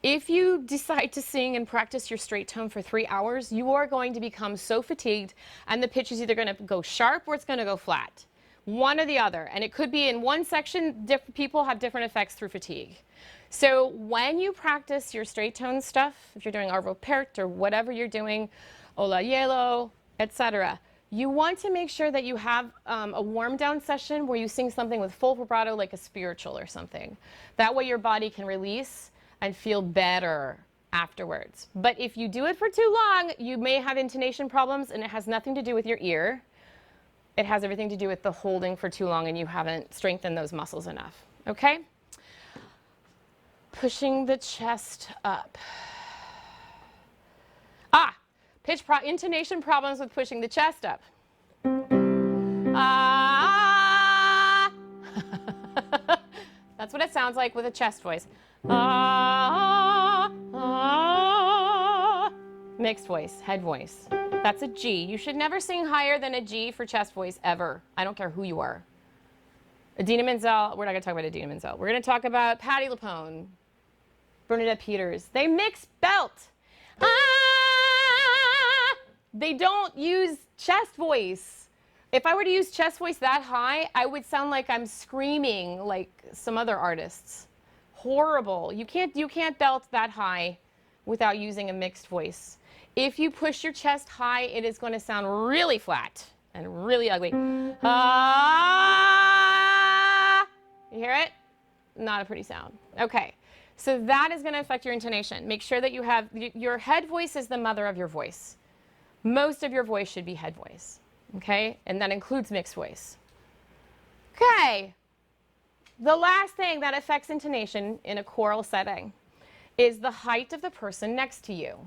If you decide to sing and practice your straight tone for 3 hours, you are going to become so fatigued, and the pitch is either going to go sharp or it's going to go flat. One or the other. And it could be in one section, different people have different effects through fatigue. So when you practice your straight tone stuff, if you're doing arvo pert or whatever you're doing, ola yelo, etc., you want to make sure that you have a warm down session where you sing something with full vibrato like a spiritual or something. That way your body can release and feel better afterwards. But if you do it for too long, you may have intonation problems, and it has nothing to do with your ear. It has everything to do with the holding for too long and you haven't strengthened those muscles enough, okay? Pushing the chest up. Intonation problems with pushing the chest up. That's what it sounds like with a chest voice. Mixed voice, head voice. That's a G. You should never sing higher than a G for chest voice ever. I don't care who you are. Idina Menzel, we're not going to talk about Idina Menzel. We're going to talk about Patti LuPone, Bernadette Peters. They mix belt. They don't use chest voice. If I were to use chest voice that high, I would sound like I'm screaming like some other artists. Horrible. You can't belt that high without using a mixed voice. If you push your chest high, it is going to sound really flat and really ugly. Ah! You hear it? Not a pretty sound. Okay. So that is going to affect your intonation. Make sure that you have, your head voice is the mother of your voice. Most of your voice should be head voice. Okay? And that includes mixed voice. Okay. The last thing that affects intonation in a choral setting is the height of the person next to you.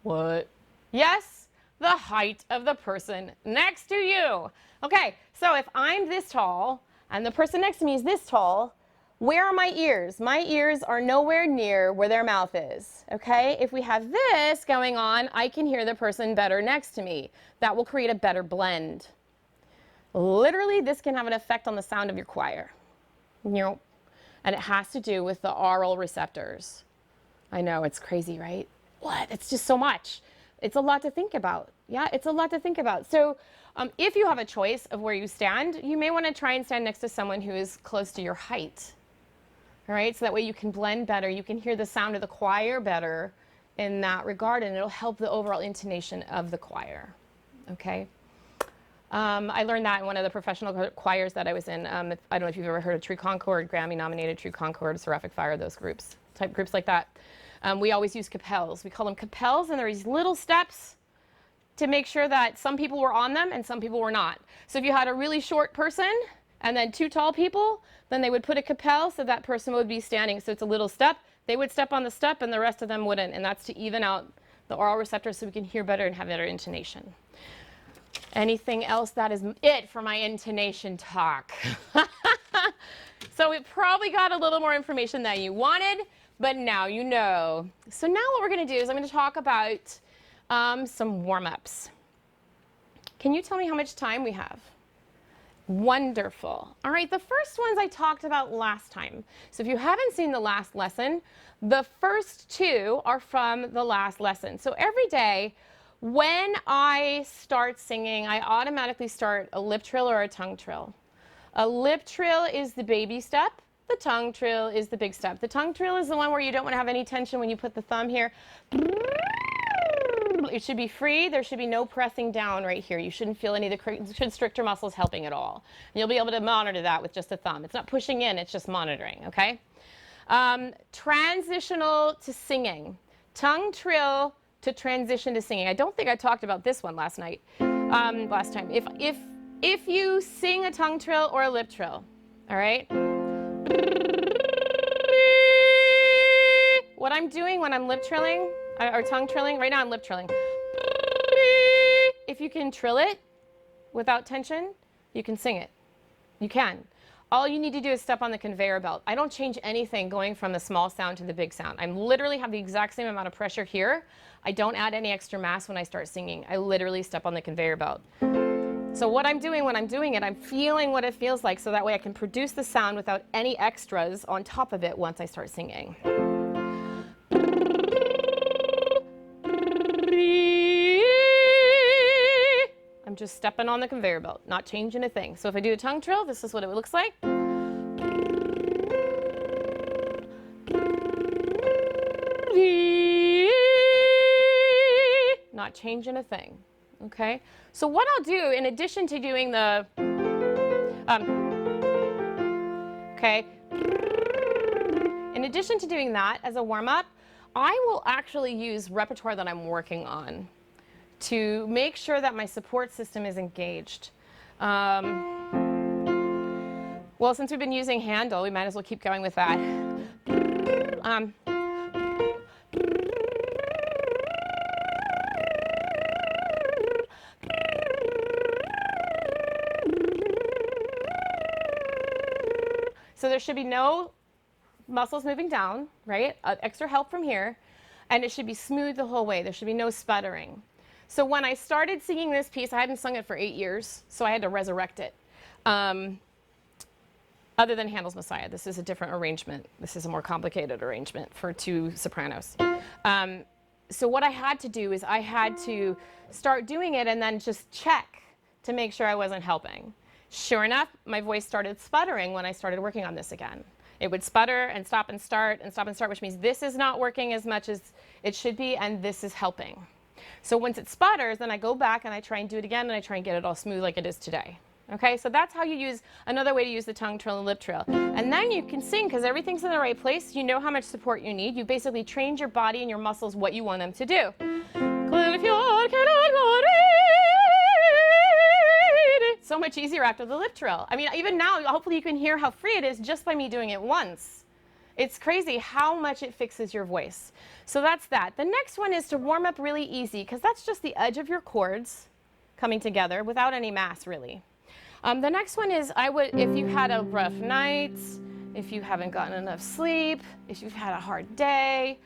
What? Yes, the height of the person next to you. Okay, so if I'm this tall and the person next to me is this tall, where are my ears? My ears are nowhere near where their mouth is. Okay, if we have this going on, I can hear the person better next to me. That will create a better blend. Literally, this can have an effect on the sound of your choir. And it has to do with the aural receptors. I know, it's crazy, right? What? It's just so much. It's a lot to think about. Yeah, it's a lot to think about. So if you have a choice of where you stand, you may want to try and stand next to someone who is close to your height. All right, so that way you can blend better. You can hear the sound of the choir better in that regard, and it'll help the overall intonation of the choir. Okay? I learned that in one of the professional choirs that I was in. I don't know if you've ever heard of True Concord, Grammy-nominated True Concord, Seraphic Fire, those groups, type groups like that. We always use capels. We call them capels, and there are these little steps to make sure that some people were on them and some people were not. So if you had a really short person and then two tall people, then they would put a capel so that person would be standing. So it's a little step. They would step on the step and the rest of them wouldn't. And that's to even out the aural receptors so we can hear better and have better intonation. Anything else? That is it for my intonation talk. So we probably got a little more information than you wanted, but now you know. So now what we're going to do is I'm going to talk about some warm-ups. Can you tell me how much time we have? Wonderful. All right, the first ones I talked about last time. So if you haven't seen the last lesson, the first two are from the last lesson. So every day, when I start singing, I automatically start a lip trill or a tongue trill. A lip trill is the baby step. The tongue trill is the big step. The tongue trill is the one where you don't want to have any tension when you put the thumb here. It should be free. There should be no pressing down right here. You shouldn't feel any of the constrictor muscles helping at all. And you'll be able to monitor that with just a thumb. It's not pushing in, it's just monitoring, okay? Transitional to singing. Tongue trill to transition to singing. I don't think I talked about this one last time. If you sing a tongue trill or a lip trill, all right? What I'm doing when I'm lip trilling or tongue trilling, right now I'm lip trilling. If you can trill it without tension, you can sing it. You can. All you need to do is step on the conveyor belt. I don't change anything going from the small sound to the big sound. I literally have the exact same amount of pressure here. I don't add any extra mass when I start singing. I literally step on the conveyor belt. So what I'm doing when I'm doing it, I'm feeling what it feels like so that way I can produce the sound without any extras on top of it once I start singing. I'm just stepping on the conveyor belt, not changing a thing. So if I do a tongue trill, this is what it looks like. Not changing a thing. Okay? So what I'll do, in addition to doing the, in addition to doing that as a warm-up, I will actually use repertoire that I'm working on to make sure that my support system is engaged. Well, since we've been using Handel, we might as well keep going with that. So there should be no muscles moving down, right? Extra help from here. And it should be smooth the whole way. There should be no sputtering. So when I started singing this piece, I hadn't sung it for 8 years, so I had to resurrect it. Other than Handel's Messiah, this is a different arrangement. This is a more complicated arrangement for two sopranos. So what I had to do is I had to start doing it and then just check to make sure I wasn't helping. Sure enough, my voice started sputtering when I started working on this again. It would sputter and stop and start, which means this is not working as much as it should be, and this is helping. So once it sputters, then I go back and I try and do it again, and I try and get it all smooth like it is today. Okay, so that's how you use, another way to use the tongue trill and lip trill. And then you can sing, because everything's in the right place. You know how much support you need. You basically trained your body and your muscles what you want them to do. So much easier after the lip trill. I mean, even now, hopefully you can hear how free it is just by me doing it once. It's crazy how much it fixes your voice. So that's that. The next one is to warm up really easy, because that's just the edge of your chords coming together without any mass, really. The next one is, if you had a rough night, if you haven't gotten enough sleep, if you've had a hard day,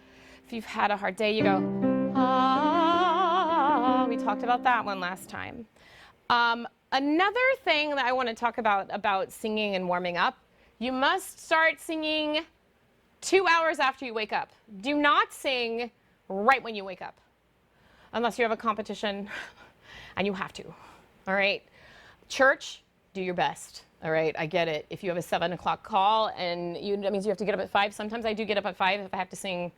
you go, ah. We talked about that one last time. Another thing that I want to talk about singing and warming up, you must start singing 2 hours after you wake up. Do not sing right when you wake up, unless you have a competition and you have to, all right? Church, do your best, all right? I get it. If you have a 7 o'clock call and that means you have to get up at 5, sometimes I do get up at 5 if I have to sing.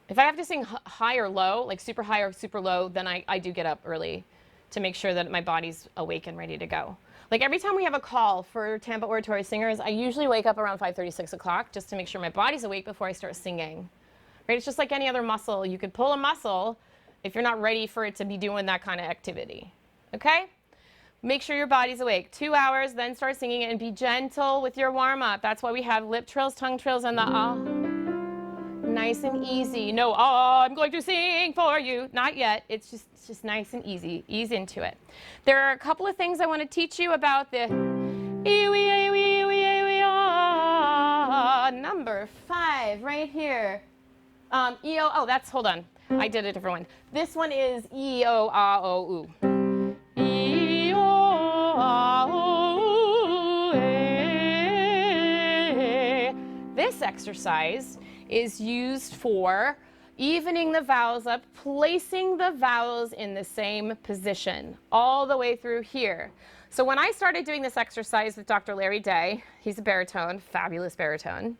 If I have to sing high or low, like super high or super low, then I do get up early to make sure that my body's awake and ready to go. Like every time we have a call for Tampa Oratorio singers, I usually wake up around 5:30, 6 o'clock just to make sure my body's awake before I start singing. Right? It's just like any other muscle. You could pull a muscle if you're not ready for it to be doing that kind of activity. Okay? Make sure your body's awake. 2 hours, then start singing it, and be gentle with your warm-up. That's why we have lip trills, tongue trills, and the ah. Nice and easy. No, oh, I'm going to sing for you. Not yet. It's just nice and easy. Ease into it. There are a couple of things I want to teach you about the number 5 right here. E-O, oh, that's, hold on. I did a different one. This one is E-O-A-O-U. E-O-A-O-U. This exercise is used for evening the vowels up, placing the vowels in the same position all the way through here. So when I started doing this exercise with Dr. Larry Day, he's a baritone, fabulous baritone.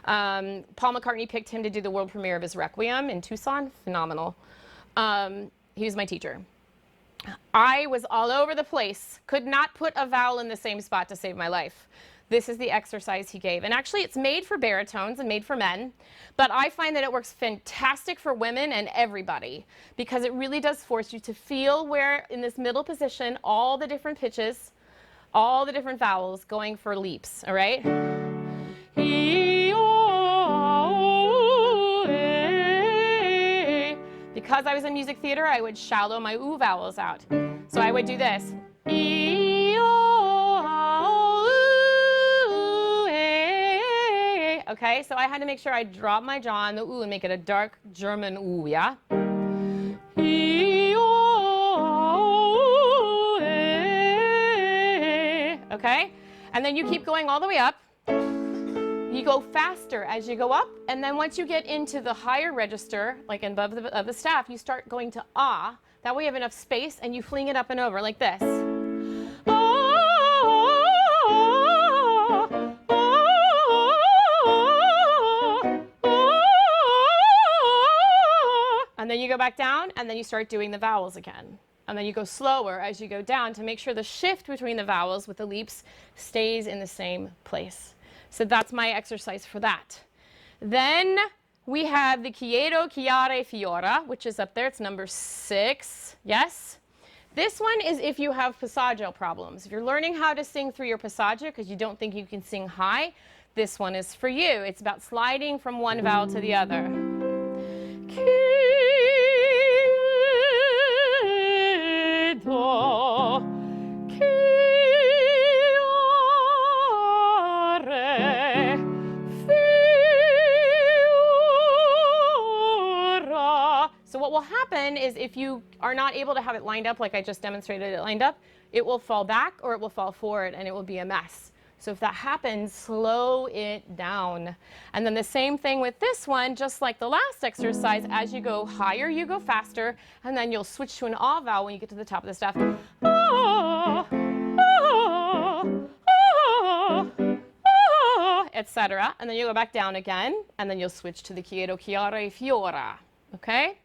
Paul McCartney picked him to do the world premiere of his Requiem in Tucson, phenomenal. He was my teacher. I was all over the place, could not put a vowel in the same spot to save my life. This is the exercise he gave. And actually, it's made for baritones and made for men. But I find that it works fantastic for women and everybody, because it really does force you to feel where, in this middle position, all the different pitches, all the different vowels going for leaps, all right? Because I was in music theater, I would shallow my oo vowels out. So I would do this. Okay, so I had to make sure I drop my jaw on the oo and make it a dark German oo, yeah? Okay, and then you keep going all the way up. You go faster as you go up, and then once you get into the higher register, like above the staff, you start going to ah. That way you have enough space, and you fling it up and over like this. And then you go back down, and then you start doing the vowels again. And then you go slower as you go down to make sure the shift between the vowels with the leaps stays in the same place. So that's my exercise for that. Then we have the Chiedo, Chiare, Fiora, which is up there. It's number 6. Yes? This one is if you have passaggio problems. If you're learning how to sing through your passaggio because you don't think you can sing high, this one is for you. It's about sliding from one vowel to the other. So what will happen is if you are not able to have it lined up like I just demonstrated it lined up, it will fall back or it will fall forward and it will be a mess. So if that happens, slow it down. And then the same thing with this one, just like the last exercise, as you go higher, you go faster, and then you'll switch to an ah vowel when you get to the top of the staff. Ah. etc. And then you go back down again, and then you'll switch to the chiedo, chiara, e fiora. Okay?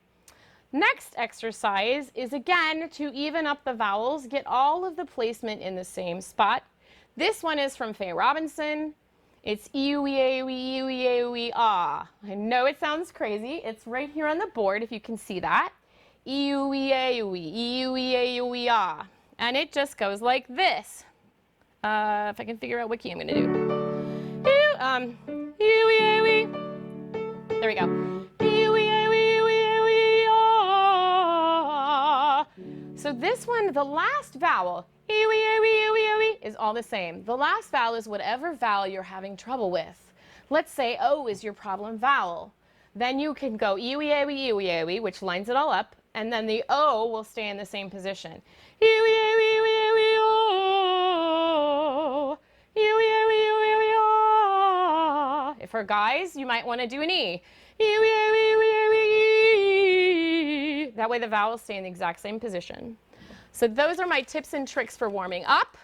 Next exercise is again to even up the vowels, get all of the placement in the same spot. This one is from Faye Robinson. It's ah. I know it sounds crazy. It's right here on the board if you can see that. Ah. And it just goes like this. If I can figure out what key I'm going to do. There we go. So this one, the last vowel, is all the same. The last vowel is whatever vowel you're having trouble with. Let's say O is your problem vowel. Then you can go which lines it all up, and then the O will stay in the same position. If for guys, you might want to do an E. That way the vowels stay in the exact same position. So those are my tips and tricks for warming up.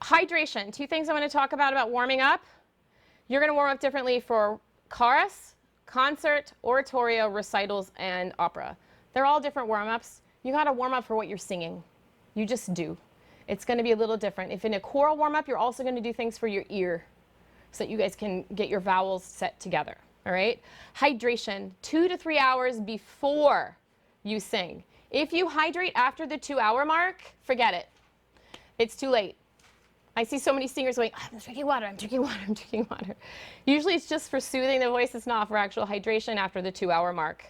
Hydration, 2 things I want to talk about warming up. You're going to warm up differently for chorus, concert, oratorio, recitals, and opera. They're all different warm-ups. You got to warm up for what you're singing. You just do. It's going to be a little different. If in a choral warm-up, you're also going to do things for your ear so that you guys can get your vowels set together. All right? Hydration, 2 to 3 hours before you sing. If you hydrate after the 2-hour mark, forget it. It's too late. I see so many singers going, I'm drinking water, I'm drinking water, I'm drinking water. Usually it's just for soothing the voice. It's not for actual hydration after the 2-hour mark.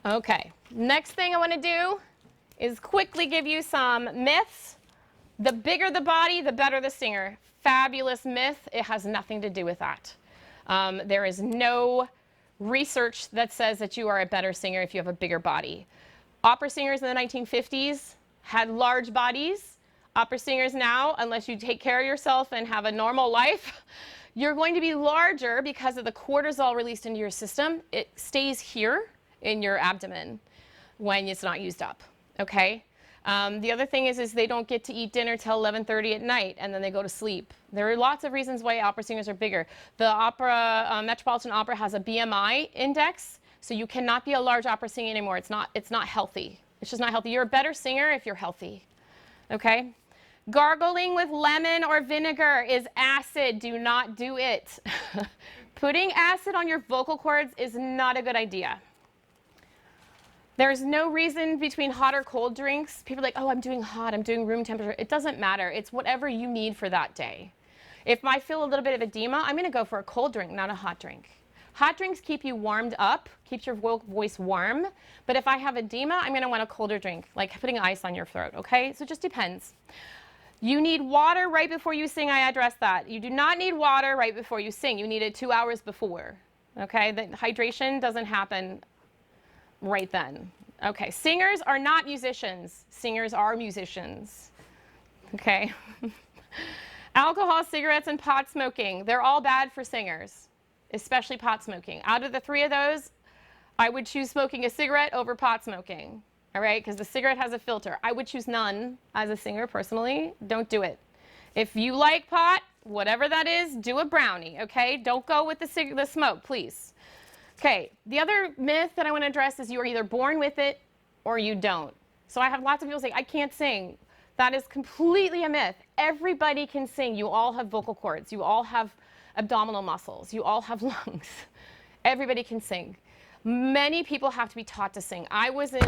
Okay, next thing I want to do is quickly give you some myths. The bigger the body, the better the singer. Fabulous myth. It has nothing to do with that. There is no research that says that you are a better singer if you have a bigger body. Opera singers in the 1950s had large bodies. Opera singers now, unless you take care of yourself and have a normal life, you're going to be larger because of the cortisol released into your system. It stays here in your abdomen when it's not used up, okay? The other thing is they don't get to eat dinner till 11:30 at night, and then they go to sleep. There are lots of reasons why opera singers are bigger. The Metropolitan Opera has a BMI index, so you cannot be a large opera singer anymore. It's not healthy. It's just not healthy. You're a better singer if you're healthy, okay? Gargling with lemon or vinegar is acid. Do not do it. Putting acid on your vocal cords is not a good idea. There's no reason between hot or cold drinks. People are like, oh, I'm doing hot, I'm doing room temperature. It doesn't matter. It's whatever you need for that day. If I feel a little bit of edema, I'm going to go for a cold drink, not a hot drink. Hot drinks keep you warmed up, keeps your voice warm. But if I have edema, I'm going to want a colder drink, like putting ice on your throat, okay? So it just depends. You need water right before you sing. I addressed that. You do not need water right before you sing. You need it 2 hours before, okay? The hydration doesn't happen right then. Okay, singers are not musicians. Singers are musicians, okay? Alcohol, cigarettes, and pot smoking. They're all bad for singers, especially pot smoking. Out of the 3 of those, I would choose smoking a cigarette over pot smoking, all right? Because the cigarette has a filter. I would choose none as a singer personally. Don't do it. If you like pot, whatever that is, do a brownie, okay? Don't go with the smoke, please. Okay, the other myth that I want to address is you are either born with it or you don't. So I have lots of people say, I can't sing. That is completely a myth. Everybody can sing. You all have vocal cords. You all have abdominal muscles. You all have lungs. Everybody can sing. Many people have to be taught to sing. I was in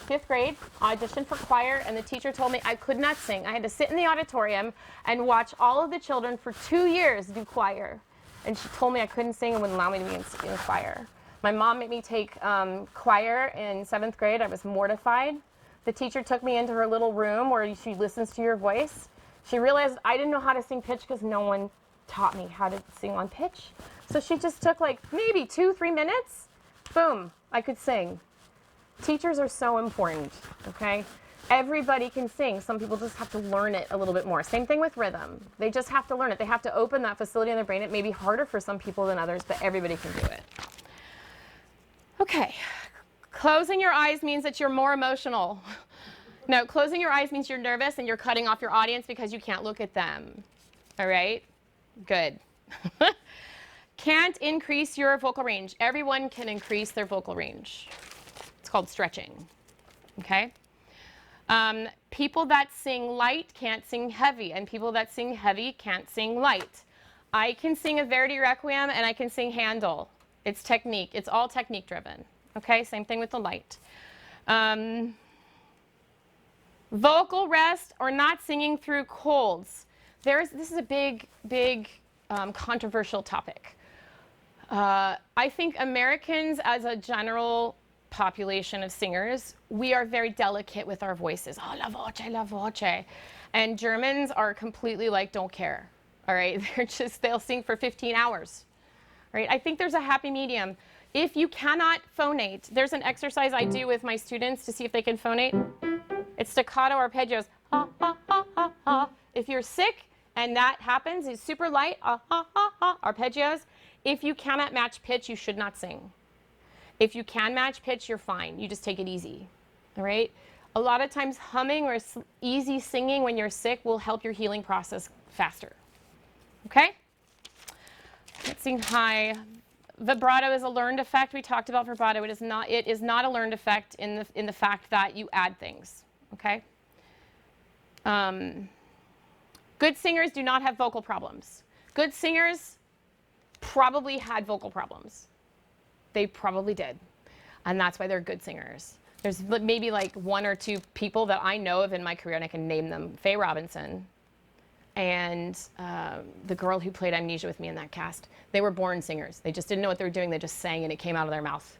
5th grade, auditioned for choir, and the teacher told me I could not sing. I had to sit in the auditorium and watch all of the children for 2 years do choir. And she told me I couldn't sing and wouldn't allow me to be in choir. My mom made me take choir in 7th grade. I was mortified. The teacher took me into her little room where she listens to your voice. She realized I didn't know how to sing pitch because no one taught me how to sing on pitch. So she just took like maybe 2-3 minutes. Boom, I could sing. Teachers are so important, okay? Everybody can sing. Some people just have to learn it a little bit more. Same thing with rhythm. They just have to learn it. They have to open that facility in their brain. It may be harder for some people than others, but everybody can do it. Okay. Closing your eyes means that you're more emotional. No, closing your eyes means you're nervous and you're cutting off your audience because you can't look at them. All right? Good. Can't increase your vocal range. Everyone can increase their vocal range. It's called stretching. Okay? People that sing light can't sing heavy, and people that sing heavy can't sing light. I can sing a Verdi Requiem and I can sing Handel. It's technique. It's all technique driven. Okay? Same thing with the light. Vocal rest or not singing through colds. This is a big controversial topic. I think Americans as a general population of singers, we are very delicate with our voices. Oh, la voce, la voce. And Germans are completely like, don't care. All right, they'll sing for 15 hours. All right, I think there's a happy medium. If you cannot phonate, there's an exercise I do with my students to see if they can phonate. It's staccato arpeggios. Ha, ha, ha, ha, ha. If you're sick and that happens, it's super light, arpeggios. If you cannot match pitch, you should not sing. If you can match pitch, you're fine. You just take it easy. All right? A lot of times humming or easy singing when you're sick will help your healing process faster. Okay? Let's sing high. Vibrato is a learned effect. We talked about vibrato. It is not a learned effect in the fact that you add things. Okay? Good singers do not have vocal problems. Good singers probably had vocal problems. They probably did. And that's why they're good singers. There's maybe like one or two people that I know of in my career, and I can name them. Faye Robinson and the girl who played Amnesia with me in that cast. They were born singers. They just didn't know what they were doing. They just sang and it came out of their mouth.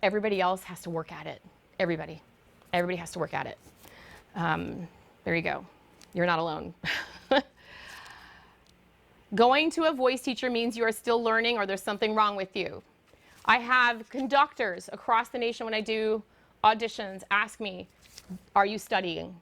Everybody else has to work at it. Everybody has to work at it. There you go. You're not alone. Going to a voice teacher means you are still learning or there's something wrong with you. I have conductors across the nation when I do auditions ask me, are you studying?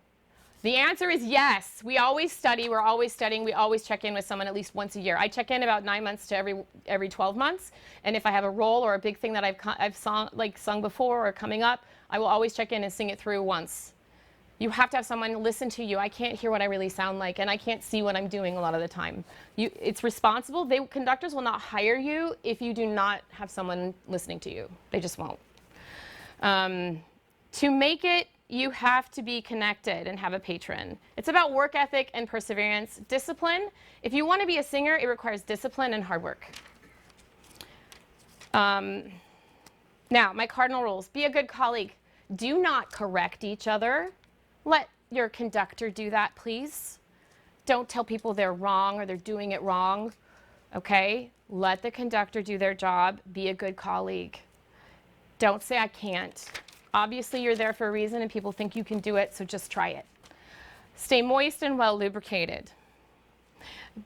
The answer is yes. We always study. We're always studying. We always check in with someone at least once a year. I check in about 9 months to every 12 months. And if I have a role or a big thing that I've sung before or coming up, I will always check in and sing it through once. You have to have someone listen to you. I can't hear what I really sound like, and I can't see what I'm doing a lot of the time. It's responsible. Conductors will not hire you if you do not have someone listening to you. They just won't. To make it, you have to be connected and have a patron. It's about work ethic and perseverance. Discipline. If you want to be a singer, it requires discipline and hard work. Now, my cardinal rules. Be a good colleague. Do not correct each other. Let your conductor do that, please. Don't tell people they're wrong or they're doing it wrong. Okay? Let the conductor do their job. Be a good colleague. Don't say I can't. Obviously, you're there for a reason and people think you can do it, so just try it. Stay moist and well lubricated.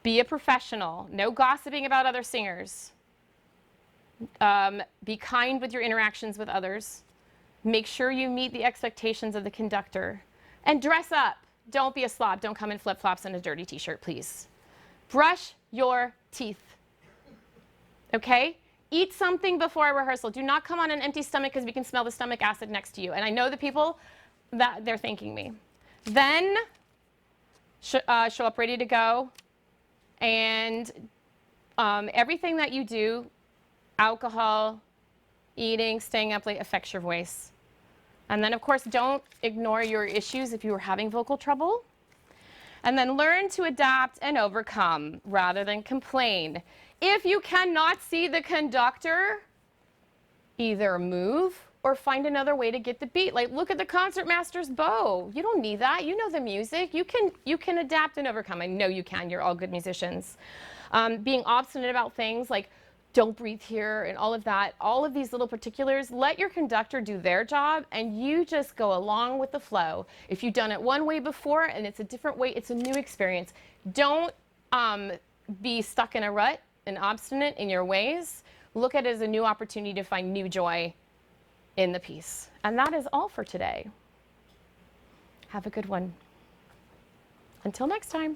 Be a professional. No gossiping about other singers. Be kind with your interactions with others. Make sure you meet the expectations of the conductor. And dress up. Don't be a slob. Don't come in flip-flops and a dirty t-shirt, please. Brush your teeth. Okay? Eat something before a rehearsal. Do not come on an empty stomach because we can smell the stomach acid next to you. And I know the people that they're thanking me. Then show up ready to go. And everything that you do, alcohol, eating, staying up late, affects your voice. And then, of course, don't ignore your issues if you are having vocal trouble. And then learn to adapt and overcome rather than complain. If you cannot see the conductor, either move or find another way to get the beat. Like, look at the concertmaster's bow. You don't need that. You know the music. You can adapt and overcome. I know you can. You're all good musicians. Being obstinate about things like don't breathe here and all of that, all of these little particulars, let your conductor do their job and you just go along with the flow. If you've done it one way before and it's a different way, it's a new experience. Don't be stuck in a rut and obstinate in your ways. Look at it as a new opportunity to find new joy in the piece. And that is all for today. Have a good one. Until next time.